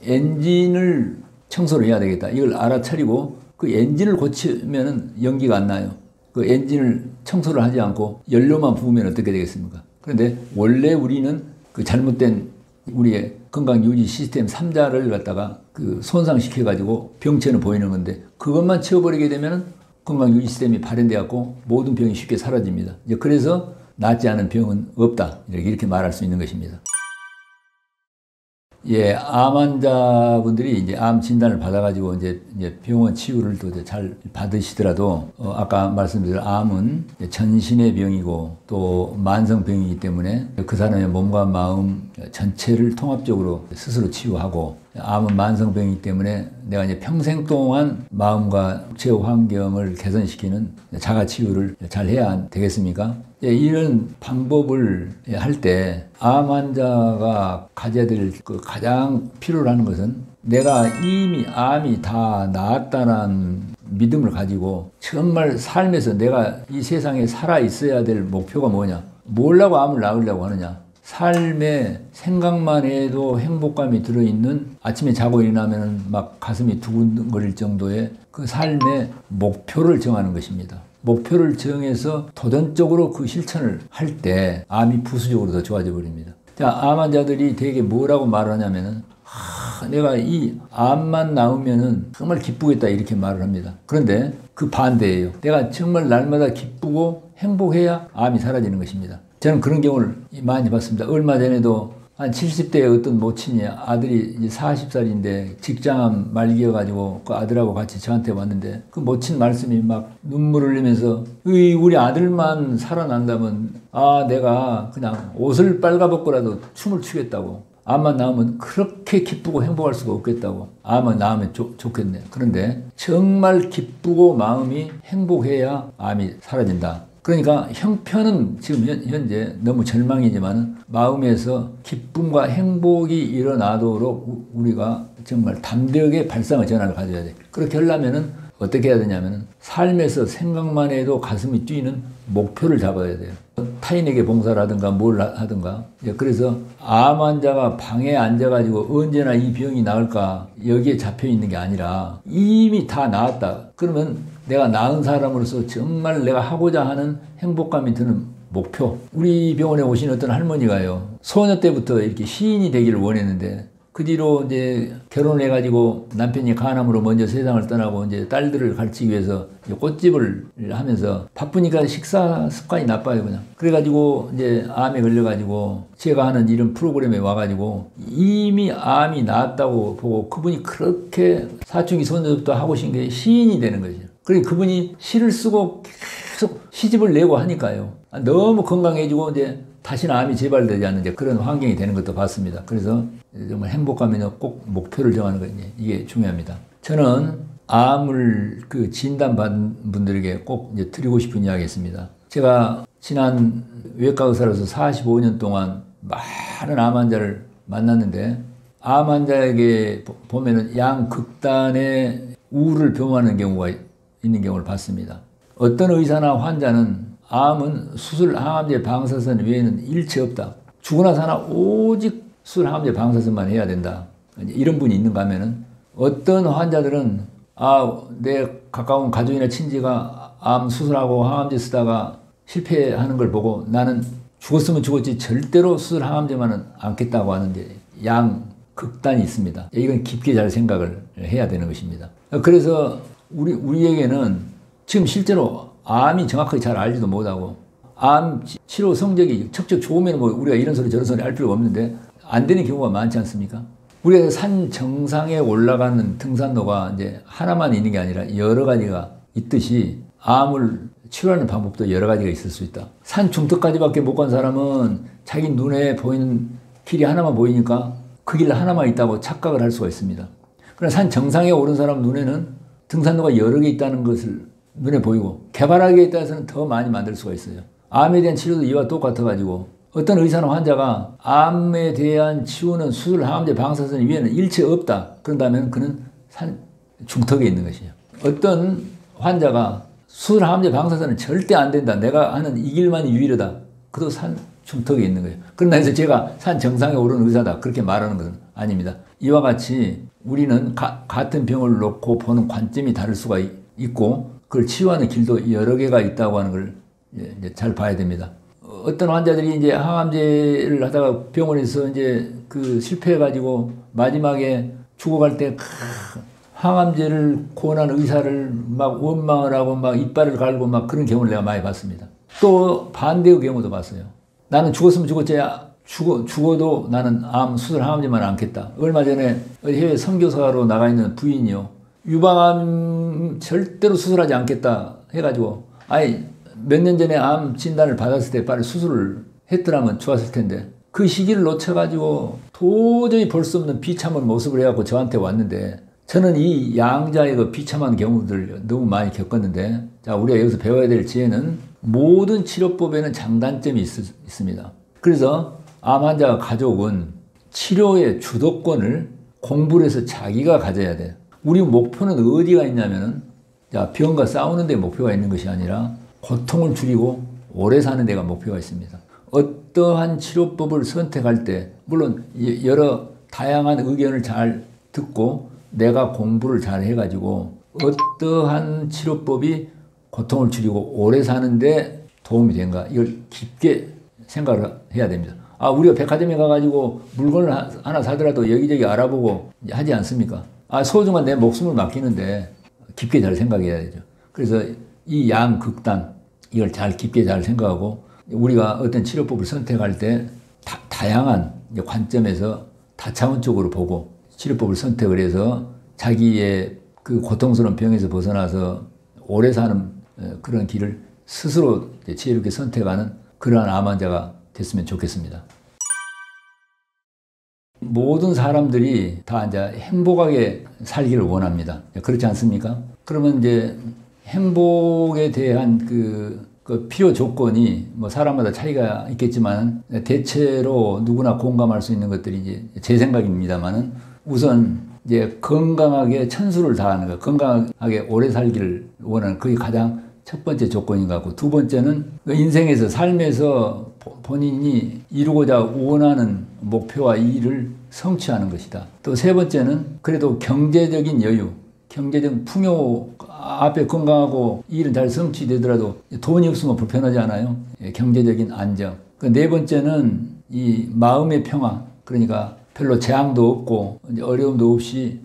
엔진을 청소를 해야 되겠다, 이걸 알아차리고 그 엔진을 고치면은 연기가 안 나요. 그 엔진을 청소를 하지 않고 연료만 부으면 어떻게 되겠습니까? 그런데 원래 우리는 그 잘못된 우리의 건강 유지 시스템 3자를 갖다가 그 손상시켜가지고 병체는 보이는 건데, 그것만 치워버리게 되면 건강 유지 시스템이 발현되었고 모든 병이 쉽게 사라집니다. 이제 그래서 낫지 않은 병은 없다, 이렇게 말할 수 있는 것입니다. 암 환자분들이 이제 암 진단을 받아가지고 이제 병원 치유를 또 잘 받으시더라도, 아까 말씀드린 암은 전신의 병이고 또 만성병이기 때문에 그 사람의 몸과 마음 전체를 통합적으로 스스로 치유하고, 암은 만성병이기 때문에 내가 이제 평생 동안 마음과 육체 환경을 개선시키는 자가치유를 잘 해야 되겠습니까? 이런 방법을 할 때 암 환자가 가져야 될 그 가장 필요로 하는 것은 내가 이미 암이 다 나았다는 믿음을 가지고 정말 삶에서 내가 이 세상에 살아 있어야 될 목표가 뭐냐? 뭐라고 암을 낳으려고 하느냐? 삶의 생각만 해도 행복감이 들어있는 아침에 자고 일어나면 막 가슴이 두근거릴 정도의 그 삶의 목표를 정하는 것입니다. 목표를 정해서 도전적으로 그 실천을 할 때 암이 부수적으로 더 좋아져 버립니다. 자, 암 환자들이 되게 뭐라고 말하냐면은 내가 이 암만 나오면은 정말 기쁘겠다 이렇게 말을 합니다. 그런데 그 반대예요. 내가 정말 날마다 기쁘고 행복해야 암이 사라지는 것입니다. 저는 그런 경우를 많이 봤습니다. 얼마 전에도 한 70대의 어떤 모친이 아들이 이제 40살인데 직장암 말기여가지고 그 아들하고 같이 저한테 왔는데 그 모친 말씀이 막 눈물을 흘리면서 우리 아들만 살아난다면 내가 그냥 옷을 빨가벗고라도 춤을 추겠다고. 암만 나오면 그렇게 기쁘고 행복할 수가 없겠다고. 암은 나오면 좋겠네. 그런데 정말 기쁘고 마음이 행복해야 암이 사라진다. 그러니까 형편은 지금 현재 너무 절망이지만 마음에서 기쁨과 행복이 일어나도록 우리가 정말 담대하게 발상의 전환을 가져야 돼. 그렇게 하려면은 어떻게 해야 되냐면은 삶에서 생각만 해도 가슴이 뛰는 목표를 잡아야 돼요. 타인에게 봉사라든가 뭘 하든가. 그래서 암 환자가 방에 앉아가지고 언제나 이 병이 나을까 여기에 잡혀 있는 게 아니라 이미 다 나았다. 그러면 내가 나은 사람으로서 정말 내가 하고자 하는 행복감이 드는 목표. 우리 병원에 오신 어떤 할머니가요. 소녀 때부터 이렇게 시인이 되기를 원했는데 그 뒤로 이제 결혼을 해가지고 남편이 간암으로 먼저 세상을 떠나고 이제 딸들을 가르치기 위해서 꽃집을 하면서 바쁘니까 식사 습관이 나빠요, 그냥. 그래가지고 이제 암에 걸려가지고 제가 하는 이런 프로그램에 와가지고 이미 암이 나았다고 보고 그분이 그렇게 사춘기 소녀부터 하고 신 게 시인이 되는 거죠. 그리고 그분이 시를 쓰고 계속 시집을 내고 하니까요. 너무 건강해지고 이제 다시는 암이 재발되지 않는 그런 환경이 되는 것도 봤습니다. 그래서 정말 행복감이나 꼭 목표를 정하는 거 이게 중요합니다. 저는 암을 진단받은 분들에게 꼭 이제 드리고 싶은 이야기 있습니다. 제가 지난 외과 의사로서 45년 동안 많은 암 환자를 만났는데 암 환자에게 보면은 양극단의 우울을 표현하는 경우가 있는 경우를 봤습니다. 어떤 의사나 환자는 암은 수술 항암제 방사선 외에는 일체 없다. 죽으나 사나 오직 수술 항암제 방사선만 해야 된다. 이런 분이 있는가 하면은 어떤 환자들은 내 가까운 가족이나 친지가 암 수술하고 항암제 쓰다가 실패하는 걸 보고 나는 죽었으면 죽었지 절대로 수술 항암제만은 않겠다고 하는데 양 극단이 있습니다. 이건 깊게 잘 생각을 해야 되는 것입니다. 그래서 우리에게는 지금 실제로 암이 정확하게 잘 알지도 못하고 암 치료 성적이 척척 좋으면 뭐 우리가 이런 소리 저런 소리 할 필요가 없는데 안 되는 경우가 많지 않습니까? 우리가 산 정상에 올라가는 등산로가 이제 하나만 있는 게 아니라 여러 가지가 있듯이 암을 치료하는 방법도 여러 가지가 있을 수 있다. 산 중턱까지밖에 못 간 사람은 자기 눈에 보이는 길이 하나만 보이니까 그 길 하나만 있다고 착각을 할 수가 있습니다. 그러나 산 정상에 오른 사람 눈에는 등산로가 여러 개 있다는 것을 눈에 보이고 개발하기에 따라서는 더 많이 만들 수가 있어요. 암에 대한 치료도 이와 똑같아가지고 어떤 의사나 환자가 암에 대한 치유는 수술, 항암제, 방사선 위에는 일체 없다. 그런다면 그는 산 중턱에 있는 것이에요. 어떤 환자가 수술, 항암제, 방사선은 절대 안 된다. 내가 하는 이 길만이 유일하다. 그도 산 중턱에 있는 거예요. 그러나 해서 제가 산 정상에 오른 의사다. 그렇게 말하는 것은 아닙니다. 이와 같이 우리는 같은 병을 놓고 보는 관점이 다를 수가 있고 그걸 치유하는 길도 여러 개가 있다고 하는 걸 이제 잘 봐야 됩니다. 어떤 환자들이 이제 항암제를 하다가 병원에서 이제 실패해가지고 마지막에 죽어갈 때 항암제를 권한 의사를 막 원망을 하고 막 이빨을 갈고 막 그런 경우를 내가 많이 봤습니다. 또 반대의 경우도 봤어요. 나는 죽었으면 죽었지 죽어도 나는 암 수술 항암제만 않겠다. 얼마 전에 해외 선교사로 나가 있는 부인이요. 유방암 절대로 수술하지 않겠다 해가지고 몇 년 전에 암 진단을 받았을 때 빨리 수술을 했더라면 좋았을 텐데 그 시기를 놓쳐가지고 도저히 볼 수 없는 비참한 모습을 해갖고 저한테 왔는데, 저는 이 양자의 그 비참한 경우들 너무 많이 겪었는데, 자, 우리가 여기서 배워야 될 지혜는 모든 치료법에는 장단점이 있습니다. 그래서 암 환자가 가져온 치료의 주도권을 공부를 해서 자기가 가져야 돼요. 우리 목표는 어디가 있냐면은, 자, 병과 싸우는 데 목표가 있는 것이 아니라 고통을 줄이고 오래 사는 데가 목표가 있습니다. 어떠한 치료법을 선택할 때, 물론 여러 다양한 의견을 잘 듣고 내가 공부를 잘 해가지고 어떠한 치료법이 고통을 줄이고 오래 사는데 도움이 된가, 이걸 깊게 생각을 해야 됩니다. 아, 우리가 백화점에 가가지고 물건을 하나 사더라도 여기저기 알아보고 하지 않습니까? 아, 소중한 내 목숨을 맡기는데 깊게 잘 생각해야 되죠. 그래서 이 양극단, 이걸 잘 깊게 잘 생각하고 우리가 어떤 치료법을 선택할 때 다양한 관점에서 다차원적으로 보고 치료법을 선택을 해서 자기의 그 고통스러운 병에서 벗어나서 오래 사는 그런 길을 스스로 지혜롭게 선택하는 그러한 암 환자가 됐으면 좋겠습니다. 모든 사람들이 다 이제 행복하게 살기를 원합니다. 그렇지 않습니까? 그러면 이제 행복에 대한 그 필요 조건이 뭐 사람마다 차이가 있겠지만 대체로 누구나 공감할 수 있는 것들이 이제 제 생각입니다만은, 우선 이제 건강하게 천수를 다하는 것, 건강하게 오래 살기를 원하는, 그게 가장 첫 번째 조건인 것 같고, 두 번째는 인생에서, 삶에서 본인이 이루고자 원하는 목표와 일을 성취하는 것이다. 또 세 번째는 그래도 경제적인 여유, 경제적 풍요, 앞에 건강하고 일은 잘 성취되더라도 돈이 없으면 불편하지 않아요? 경제적인 안정. 네 번째는 이 마음의 평화, 그러니까 별로 재앙도 없고 어려움도 없이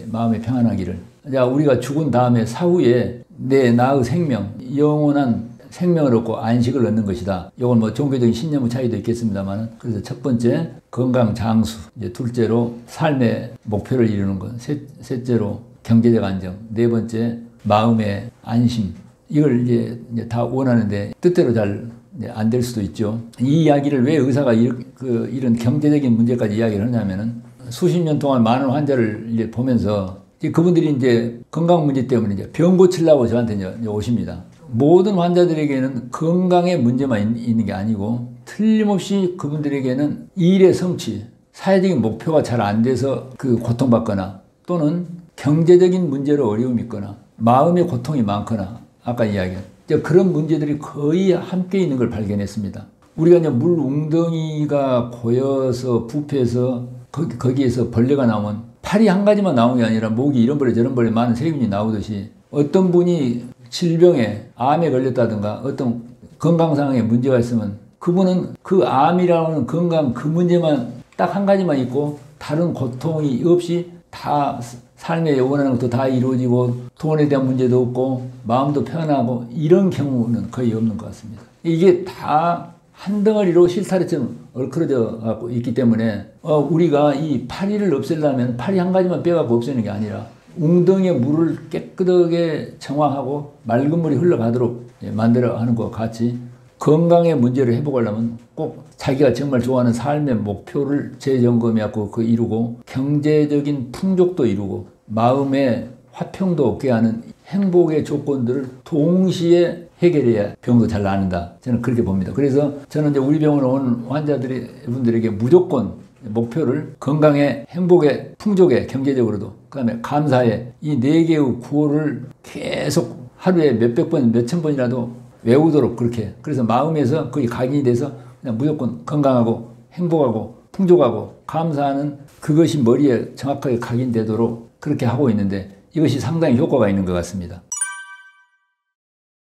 마음의 평안하기를. 자, 우리가 죽은 다음에 사후에 내 나의 생명, 영원한 생명을 얻고 안식을 얻는 것이다. 이건 뭐 종교적인 신념의 차이도 있겠습니다만, 그래서 첫 번째 건강 장수, 이제 둘째로 삶의 목표를 이루는 것, 셋째로 경제적 안정, 네 번째 마음의 안심. 이걸 이제 다 원하는데 뜻대로 잘 안 될 수도 있죠. 이 이야기를 왜 의사가 이런 경제적인 문제까지 이야기를 하냐면은, 수십 년 동안 많은 환자를 이제 보면서 그분들이 이제 건강 문제 때문에 이제 병 고치려고 저한테 이제 오십니다. 모든 환자들에게는 건강의 문제만 있는 게 아니고, 틀림없이 그분들에게는 일의 성취, 사회적인 목표가 잘 안 돼서 그 고통받거나, 또는 경제적인 문제로 어려움이 있거나, 마음의 고통이 많거나, 아까 이야기한 그런 문제들이 거의 함께 있는 걸 발견했습니다. 우리가 이제 물 웅덩이가 고여서 부패해서 거기에서 벌레가 나오면 팔이 한 가지만 나오는 게 아니라 목이 이런 벌레 저런 벌레 많은 세균이 나오듯이, 어떤 분이 질병에, 암에 걸렸다든가 어떤 건강상의 문제가 있으면 그분은 그 암이라는 건강 그 문제만 딱 한 가지만 있고 다른 고통이 없이 다 삶에 원하는 것도 다 이루어지고 돈에 대한 문제도 없고 마음도 편하고, 이런 경우는 거의 없는 것 같습니다. 이게 다 한 덩어리로 실타래처럼 얽혀져 갖고 있기 때문에 우리가 이 파리를 없애려면 파리 한 가지만 빼갖고 없애는 게 아니라 웅덩이에 물을 깨끗하게 정화하고 맑은 물이 흘러가도록 만들어 하는 것과 같이, 건강의 문제를 회복하려면 꼭 자기가 정말 좋아하는 삶의 목표를 재점검해갖고 이루고, 경제적인 풍족도 이루고 마음의 화평도 얻게 하는 행복의 조건들을 동시에 해결해야 병도 잘 나는다. 저는 그렇게 봅니다. 그래서 저는 이제 우리 병원에 온 환자분들에게 무조건 목표를 건강에, 행복에, 풍족에, 경제적으로도, 그 다음에 감사에, 이 네 개의 구호를 계속 하루에 몇백 번, 몇천 번이라도 외우도록 그렇게. 그래서 마음에서 거기 각인이 돼서 그냥 무조건 건강하고 행복하고 풍족하고 감사하는 그것이 머리에 정확하게 각인되도록 그렇게 하고 있는데, 이것이 상당히 효과가 있는 것 같습니다.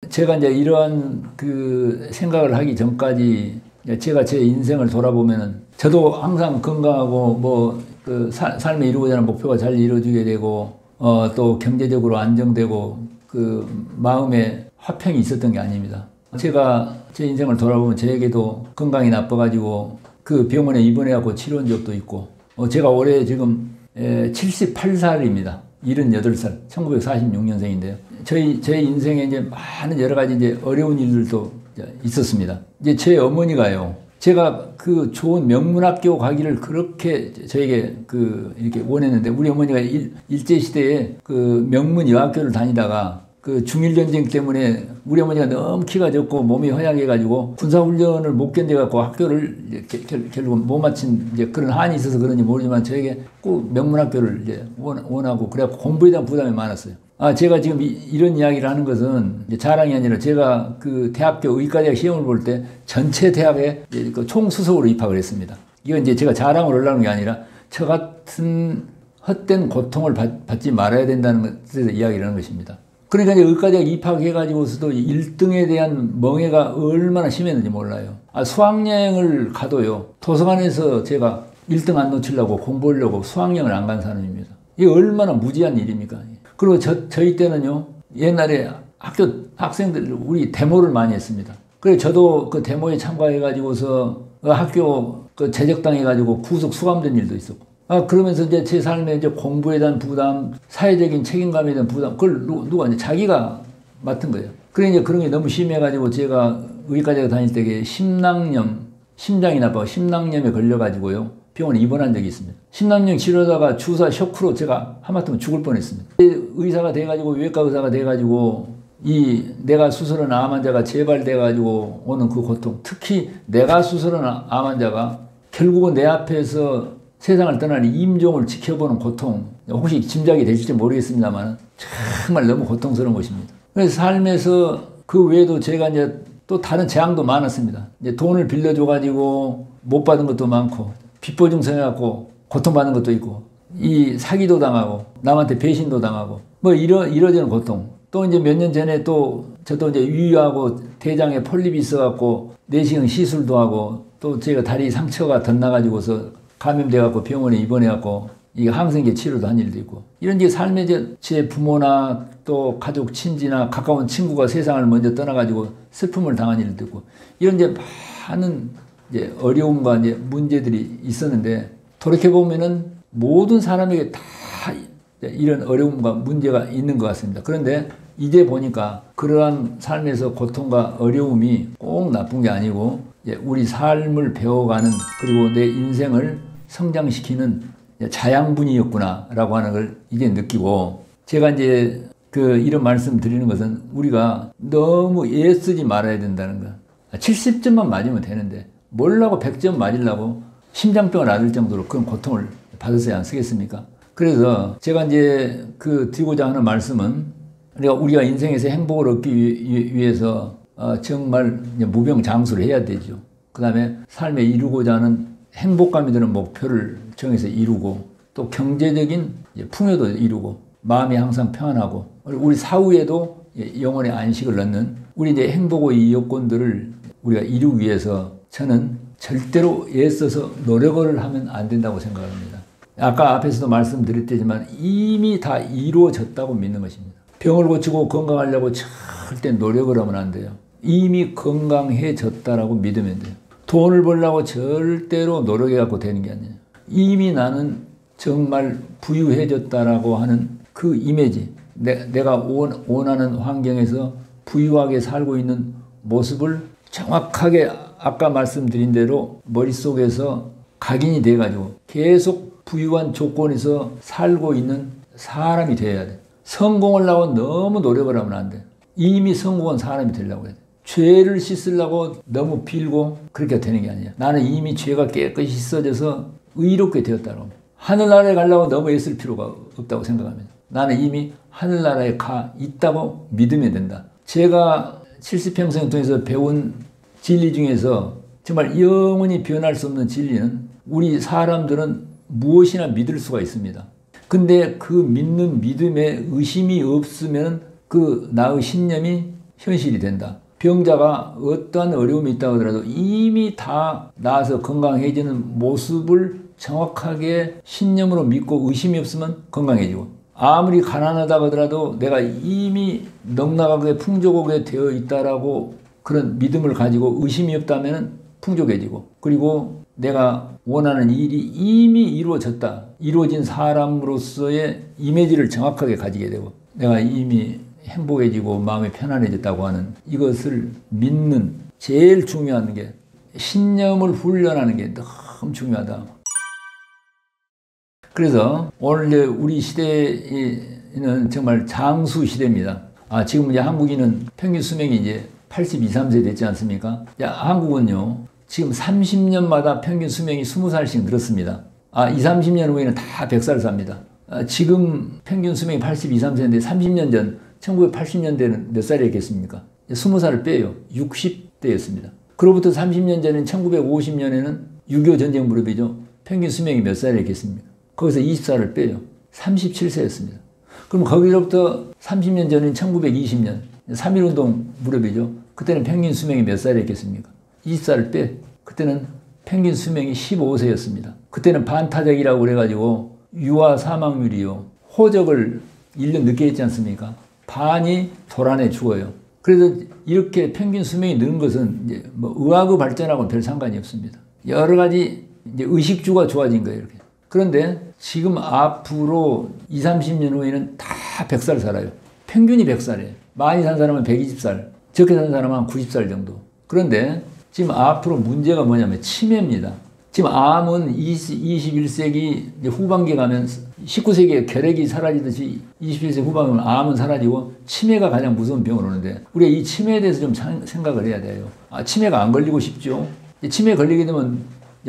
제가 이제 이러한 그 생각을 하기 전까지 제가 제 인생을 돌아보면은, 저도 항상 건강하고 뭐 그 삶에 이루고자 하는 목표가 잘 이루어지게 되고 또 경제적으로 안정되고 그 마음에 화평이 있었던 게 아닙니다. 제가 제 인생을 돌아보면 저에게도 건강이 나빠가지고 그 병원에 입원해갖고 치료한 적도 있고, 제가 올해 지금 78살입니다. 78살, 1946년생인데요. 제 인생에 이제 많은 여러 가지 이제 어려운 일들도 있었습니다. 이제 제 어머니가요, 제가 그 좋은 명문학교 가기를 그렇게 저에게 이렇게 원했는데, 우리 어머니가 일제시대에 그 명문 여학교를 다니다가 그 중일전쟁 때문에 우리 어머니가 너무 키가 적고 몸이 허약해가지고 군사훈련을 못 견뎌갖고 학교를 결국 못 마친 이제 그런 한이 있어서 그런지 모르지만 저에게 꼭 명문학교를 이제 원하고, 그래갖고 공부에 대한 부담이 많았어요. 제가 지금 이런 이야기를 하는 것은 이제 자랑이 아니라, 제가 그 대학교 의과대학 시험을 볼 때 전체 대학에 그 총수석으로 입학을 했습니다. 이건 이제 제가 자랑을 하려는 게 아니라 저 같은 헛된 고통을 받지 말아야 된다는 것에서 이야기를 하는 것입니다. 그러니까 이제 의과대학 입학해가지고서도 1등에 대한 멍해가 얼마나 심했는지 몰라요. 수학여행을 가도요, 도서관에서 제가 1등 안 놓치려고 공부하려고 수학여행을 안 간 사람입니다. 이게 얼마나 무지한 일입니까? 그리고 저희 때는요, 옛날에 학생들, 우리 데모를 많이 했습니다. 그래서 저도 그 데모에 참가해가지고서 학교 그 제적당해가지고 구속 수감된 일도 있었고. 그러면서 이제 제 삶에 이제 공부에 대한 부담, 사회적인 책임감에 대한 부담, 그걸 누가 이제 자기가 맡은 거예요. 그래 이제 그런 게 너무 심해가지고 제가 의과대학 다닐 때 심낭염, 심장이 나빠서 심낭염에 걸려가지고요, 병원에 입원한 적이 있습니다. 심낭염 치료하다가 주사 쇼크로 제가 하마터면 죽을 뻔했습니다. 의사가 돼가지고, 외과 의사가 돼가지고, 내가 수술한 암 환자가 재발돼가지고 오는 그 고통, 특히 내가 수술한 암 환자가 결국은 내 앞에서 세상을 떠나는 임종을 지켜보는 고통, 혹시 짐작이 되실지 모르겠습니다만 정말 너무 고통스러운 것입니다. 그래서 삶에서 그 외에도 제가 이제 또 다른 재앙도 많았습니다. 이제 돈을 빌려줘가지고 못 받은 것도 많고, 빚보증 서해갖고 고통받는 것도 있고, 이 사기도 당하고, 남한테 배신도 당하고, 뭐 이러저런 고통. 또 이제 몇 년 전에 저도 이제 위하고 대장에 폴립이 있어갖고 내시경 시술도 하고, 또 제가 다리 상처가 덧나가지고서 감염돼갖고 병원에 입원해갖고 이게 항생제 치료도 한 일도 있고, 이런 게 삶에 제 부모나 또 가족 친지나 가까운 친구가 세상을 먼저 떠나가지고 슬픔을 당한 일도 있고, 이런 이제 많은 이제 어려움과 이제 문제들이 있었는데, 돌이켜보면은 모든 사람에게 다 이런 어려움과 문제가 있는 것 같습니다. 그런데 이제 보니까 그러한 삶에서 고통과 어려움이 꼭 나쁜 게 아니고, 우리 삶을 배워가는, 그리고 내 인생을 성장시키는 자양분이었구나라고 하는 걸 이제 느끼고, 제가 이제 이런 말씀 드리는 것은 우리가 너무 애쓰지 말아야 된다는 거. 70점만 맞으면 되는데 뭘라고 100점 맞으려고 심장병을 앓을 정도로 그런 고통을 받으셔야 안 쓰겠습니까? 그래서 제가 이제 드리고자 하는 말씀은, 우리가 인생에서 행복을 얻기 위해서 정말 무병장수를 해야 되죠. 그 다음에 삶에 이루고자 하는 행복감이 드는 목표를 정해서 이루고, 또 경제적인 풍요도 이루고, 마음이 항상 평안하고, 우리 사후에도 영혼의 안식을 얻는 우리 이제 행복의 여건들을 우리가 이루기 위해서 저는 절대로 애써서 노력을 하면 안 된다고 생각합니다. 아까 앞에서도 말씀드렸지만 이미 다 이루어졌다고 믿는 것입니다. 병을 고치고 건강하려고 절대 노력을 하면 안 돼요. 이미 건강해졌다라고 믿으면 돼요. 돈을 벌려고 절대로 노력해갖고 되는 게 아니에요. 이미 나는 정말 부유해졌다라고 하는 그 이미지, 내가 원하는 환경에서 부유하게 살고 있는 모습을 정확하게 아까 말씀드린 대로 머릿속에서 각인이 돼가지고 계속 부유한 조건에서 살고 있는 사람이 되어야 돼. 성공을 하려고 너무 노력을 하면 안 돼. 이미 성공한 사람이 되려고 해야 돼. 죄를 씻으려고 너무 빌고 그렇게 되는 게 아니야. 나는 이미 죄가 깨끗이 씻어져서 의롭게 되었다고. 하늘나라에 가려고 너무 애쓸 필요가 없다고 생각합니다. 나는 이미 하늘나라에 가 있다고 믿으면 된다. 제가 70평생 통해서 배운 진리 중에서 정말 영원히 변할 수 없는 진리는, 우리 사람들은 무엇이나 믿을 수가 있습니다. 근데 그 믿는 믿음에 의심이 없으면 나의 신념이 현실이 된다. 병자가 어떠한 어려움이 있다고 하더라도 이미 다 나아서 건강해지는 모습을 정확하게 신념으로 믿고 의심이 없으면 건강해지고, 아무리 가난하다고 하더라도 내가 이미 넉넉하게 풍족하게 되어 있다라고 그런 믿음을 가지고 의심이 없다면 풍족해지고, 그리고 내가 원하는 일이 이미 이루어졌다, 이루어진 사람으로서의 이미지를 정확하게 가지게 되고, 내가 이미 행복해지고 마음이 편안해졌다고 하는 이것을 믿는 제일 중요한 게 신념을 훈련하는 게 너무 중요하다. 그래서 오늘 이제 우리 시대는 정말 장수 시대입니다. 지금 이제 한국인은 평균 수명이 이제 82, 3세 됐지 않습니까? 한국은요, 지금 30년마다 평균 수명이 20살씩 늘었습니다. 20, 30년 후에는 다 100살 삽니다. 지금 평균 수명이 82, 3세인데 30년 전 1980년대는 몇 살이었겠습니까? 20살을 빼요. 60대였습니다. 그로부터 30년 전인 1950년에는 6.25 전쟁 무렵이죠. 평균 수명이 몇 살이었겠습니까? 거기서 20살을 빼요. 37세였습니다. 그럼 거기로부터 30년 전인 1920년 3.1운동 무렵이죠. 그때는 평균 수명이 몇 살이었겠습니까? 20살을 빼. 그때는 평균 수명이 15세였습니다. 그때는 반타작이라고 그래가지고 유아 사망률이요. 호적을 1년 늦게 했지 않습니까? 반이 돌 안에 죽어요. 그래서 이렇게 평균 수명이 는 것은 이제 뭐 의학의 발전하고는 별 상관이 없습니다. 여러 가지 이제 의식주가 좋아진 거예요, 이렇게. 그런데 지금 앞으로 20, 30년 후에는 다 100살 살아요. 평균이 100살이에요. 많이 산 사람은 120살, 적게 산 사람은 한 90살 정도. 그런데 지금 앞으로 문제가 뭐냐면 치매입니다. 지금 암은 21세기 후반기에 가면 19세기에 결핵이 사라지듯이 21세기 후반기에 가면 암은 사라지고 치매가 가장 무서운 병으로 오는데 우리가 이 치매에 대해서 좀 생각을 해야 돼요. 치매가 안 걸리고 싶죠. 치매에 걸리게 되면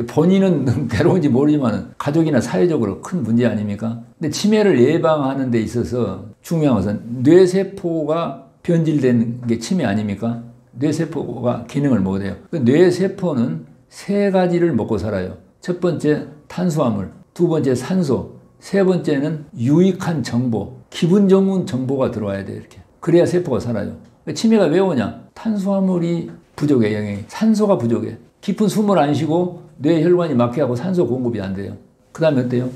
본인은 괴로운지 모르지만 가족이나 사회적으로 큰 문제 아닙니까? 근데 치매를 예방하는 데 있어서 중요한 것은 뇌세포가 변질된 게 치매 아닙니까? 뇌세포가 기능을 못해요. 뇌세포는 세 가지를 먹고 살아요. 첫 번째 탄수화물, 두 번째 산소, 세 번째는 유익한 정보, 기분 좋은 정보가 들어와야 돼요. 이렇게. 그래야 세포가 살아요. 치매가 왜 오냐? 탄수화물이 부족해, 영양이. 산소가 부족해. 깊은 숨을 안 쉬고 뇌혈관이 막혀가고 산소 공급이 안 돼요. 그 다음에 어때요?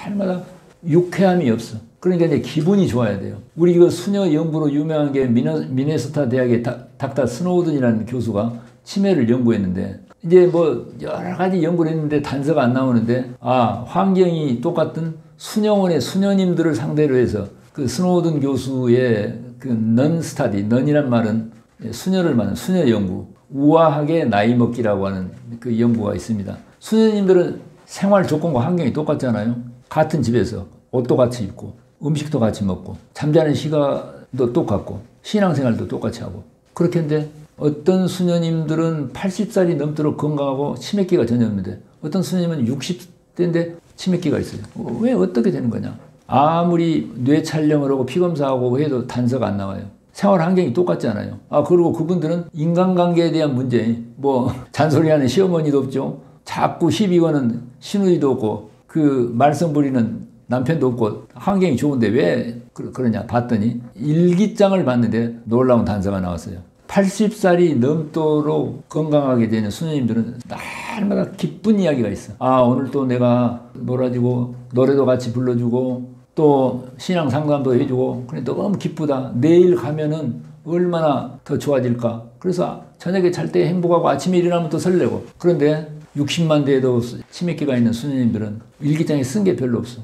날마다 유쾌함이 없어. 그러니까 이제 기분이 좋아야 돼요. 우리 이거 수녀 연구로 유명한 게 미네소타 대학의 닥터 스노우든이라는 교수가 치매를 연구했는데 이제 뭐 여러 가지 연구를 했는데 단서가 안 나오는데 환경이 똑같은 수녀원의 수녀님들을 상대로 해서 그 스노우든 교수의 그 넌 스타디, 넌이란 말은 수녀를 말하는 수녀 연구, 우아하게 나이 먹기라고 하는 그 연구가 있습니다. 수녀님들은 생활 조건과 환경이 똑같잖아요. 같은 집에서 옷도 같이 입고 음식도 같이 먹고 잠자는 시간도 똑같고 신앙생활도 똑같이 하고 그렇게 했는데 어떤 수녀님들은 80살이 넘도록 건강하고 치매기가 전혀 없는데 어떤 수녀님은 60대인데 치매기가 있어요. 왜 어떻게 되는 거냐? 아무리 뇌 촬영을 하고 피검사하고 해도 단서가 안 나와요. 생활 환경이 똑같잖아요. 그리고 그분들은 인간관계에 대한 문제, 뭐 잔소리하는 시어머니도 없죠. 자꾸 시비 거는 시누이도 없고 그 말썽 부리는 남편도 없고 환경이 좋은데 왜 그러냐 봤더니 일기장을 봤는데 놀라운 단서가 나왔어요. 80살이 넘도록 건강하게 되는 수녀님들은 날마다 기쁜 이야기가 있어. 오늘 또 내가 놀아주고 노래도 같이 불러주고 또 신앙 상담도 해주고 그래 너무 기쁘다. 내일 가면은 얼마나 더 좋아질까. 그래서 저녁에 잘 때 행복하고 아침에 일어나면 또 설레고. 그런데 60만 대에도 치매기가 있는 수녀님들은 일기장에 쓴 게 별로 없어.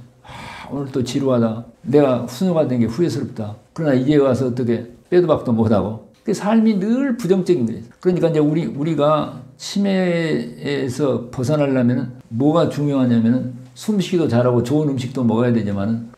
오늘 또 지루하다. 내가 수녀가 된 게 후회스럽다. 그러나 이제 와서 어떻게 빼도 박도 못하고. 삶이 늘 부정적인 거예요. 그러니까 이제 우리가 치매에서 벗어나려면 뭐가 중요하냐면은 숨쉬기도 잘하고 좋은 음식도 먹어야 되지만은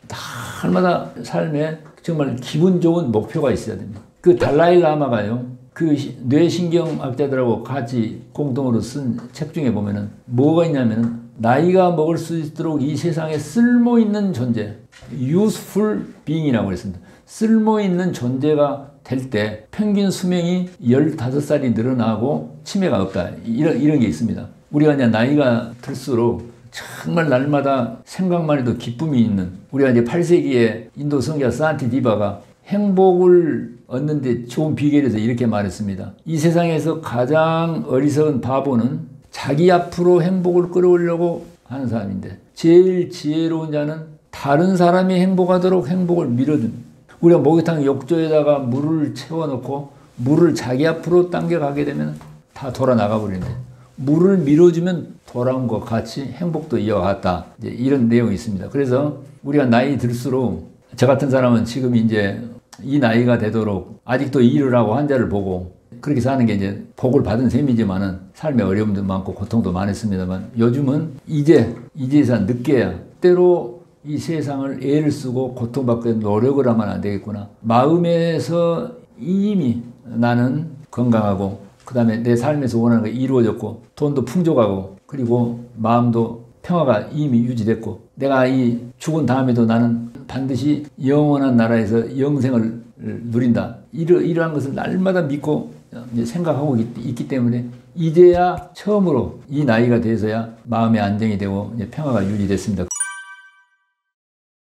날마다 삶에 정말 기분 좋은 목표가 있어야 됩니다. 그 달라이 라마가요. 그 뇌신경학자들하고 같이 공동으로 쓴 책 중에 보면은 뭐가 있냐면은 나이가 먹을 수 있도록 이 세상에 쓸모 있는 존재, useful being이라고 했습니다. 쓸모 있는 존재가 될 때 평균 수명이 15살이 늘어나고 치매가 없다. 이런 게 있습니다. 우리가 이제 나이가 들수록 정말 날마다 생각만 해도 기쁨이 있는 우리가 이제 8세기에 인도 성자 산티디바가 행복을 얻는 데 좋은 비결에서 이렇게 말했습니다. 이 세상에서 가장 어리석은 바보는 자기 앞으로 행복을 끌어오려고 하는 사람인데 제일 지혜로운 자는 다른 사람이 행복하도록 행복을 밀어준. 우리가 목욕탕 욕조에다가 물을 채워놓고 물을 자기 앞으로 당겨가게 되면 다 돌아 나가버리는데 물을 밀어주면 돌아온 것 같이 행복도 이어갔다. 이제 이런 내용이 있습니다. 그래서 우리가 나이 들수록 저 같은 사람은 지금 이제 이 나이가 되도록 아직도 일을 하고 환자를 보고 그렇게 사는 게 이제 복을 받은 셈이지만은 삶의 어려움도 많고 고통도 많았습니다만 요즘은 이제서 늦게야 때로 이 세상을 애를 쓰고 고통받고 노력을 하면 안 되겠구나. 마음에서 이미 나는 건강하고 그 다음에 내 삶에서 원하는 게 이루어졌고 돈도 풍족하고 그리고 마음도 평화가 이미 유지됐고 내가 이 죽은 다음에도 나는 반드시 영원한 나라에서 영생을 누린다. 이러한 것을 날마다 믿고 생각하고 있기 때문에 이제야 처음으로 이 나이가 돼서야 마음의 안정이 되고 평화가 유지됐습니다.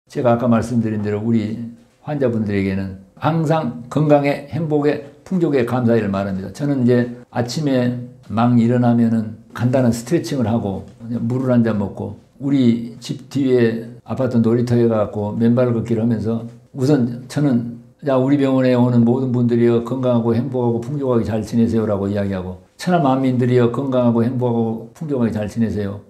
제가 아까 말씀드린 대로 우리 환자분들에게는 항상 건강에, 행복에, 풍족에 감사를 말합니다. 저는 이제 아침에 막 일어나면은 간단한 스트레칭을 하고 물을 한 잔 먹고 우리 집 뒤에 아파트 놀이터에 가고 맨발 걷기를 하면서 우선 저는 우리 병원에 오는 모든 분들이요 건강하고 행복하고 풍족하게 잘 지내세요라고 이야기하고 천하 만민들이요 건강하고 행복하고 풍족하게 잘 지내세요.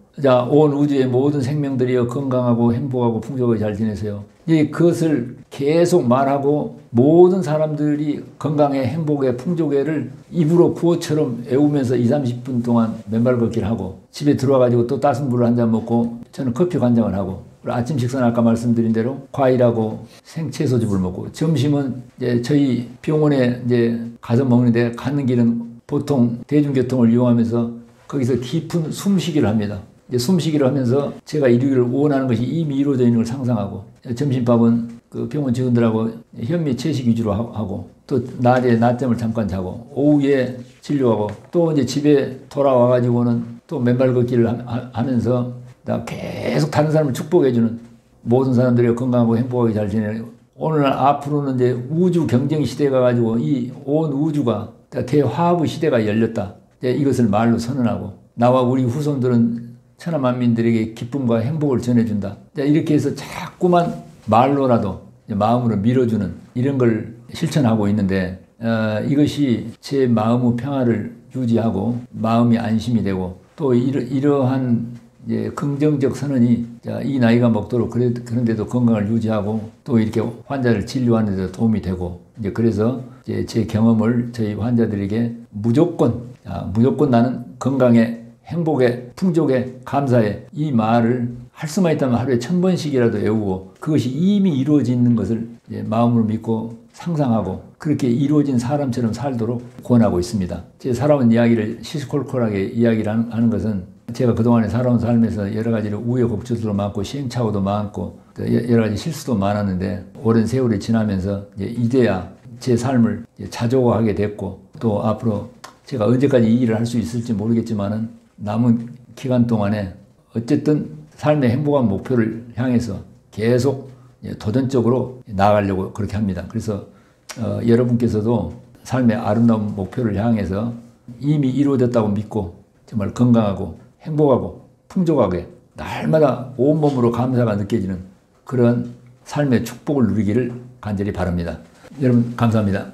온 우주의 모든 생명들이요 건강하고 행복하고 풍족하게 잘 지내세요. 그것을 계속 말하고 모든 사람들이 건강에 행복에 풍족에를 입으로 구호처럼 외우면서 20-30분 동안 맨발 걷기를 하고 집에 들어와가지고 또 따뜻한 물을 한 잔 먹고 저는 커피 관장을 하고 아침 식사는 아까 말씀드린 대로 과일하고 생채소즙을 먹고 점심은 이제 저희 병원에 이제 가서 먹는데 가는 길은 보통 대중교통을 이용하면서 거기서 깊은 숨쉬기를 합니다. 숨쉬기를 하면서 제가 이루기를 원하는 것이 이미 이루어져 있는 걸 상상하고 점심밥은 그 병원 직원들하고 현미 채식 위주로 하고 또 낮에 낮잠을 잠깐 자고 오후에 진료하고 또 이제 집에 돌아와가지고는 또 맨발 걷기를 하면서 계속 다른 사람을 축복해주는 모든 사람들이 건강하고 행복하게 잘 지내는 오늘날 앞으로는 이제 우주 경쟁 시대가 가지고 이 온 우주가 대화합의 시대가 열렸다. 이것을 말로 선언하고 나와 우리 후손들은 천하 만민들에게 기쁨과 행복을 전해준다. 이렇게 해서 자꾸만 말로라도 마음으로 밀어주는 이런 걸 실천하고 있는데 이것이 제 마음의 평화를 유지하고 마음이 안심이 되고 또 이러한 긍정적 선언이 이 나이가 먹도록 그런데도 건강을 유지하고 또 이렇게 환자를 진료하는 데 도움이 되고 그래서 제 경험을 저희 환자들에게 무조건 나는 건강에 행복에 풍족에 감사해 이 말을 할 수만 있다면 하루에 1000번씩이라도 외우고 그것이 이미 이루어지는 것을 마음으로 믿고 상상하고 그렇게 이루어진 사람처럼 살도록 권하고 있습니다. 제 살아온 이야기를 시시콜콜하게 이야기를 하는 것은 제가 그동안에 살아온 삶에서 여러 가지로 우여곡절도 많고 시행착오도 많고 여러 가지 실수도 많았는데 오랜 세월이 지나면서 이제야 제 삶을 자조하게 됐고 또 앞으로 제가 언제까지 이 일을 할 수 있을지 모르겠지만은 남은 기간 동안에 어쨌든 삶의 행복한 목표를 향해서 계속 도전적으로 나아가려고 그렇게 합니다. 그래서 여러분께서도 삶의 아름다운 목표를 향해서 이미 이루어졌다고 믿고 정말 건강하고 행복하고 풍족하게 날마다 온몸으로 감사가 느껴지는 그런 삶의 축복을 누리기를 간절히 바랍니다. 여러분 감사합니다.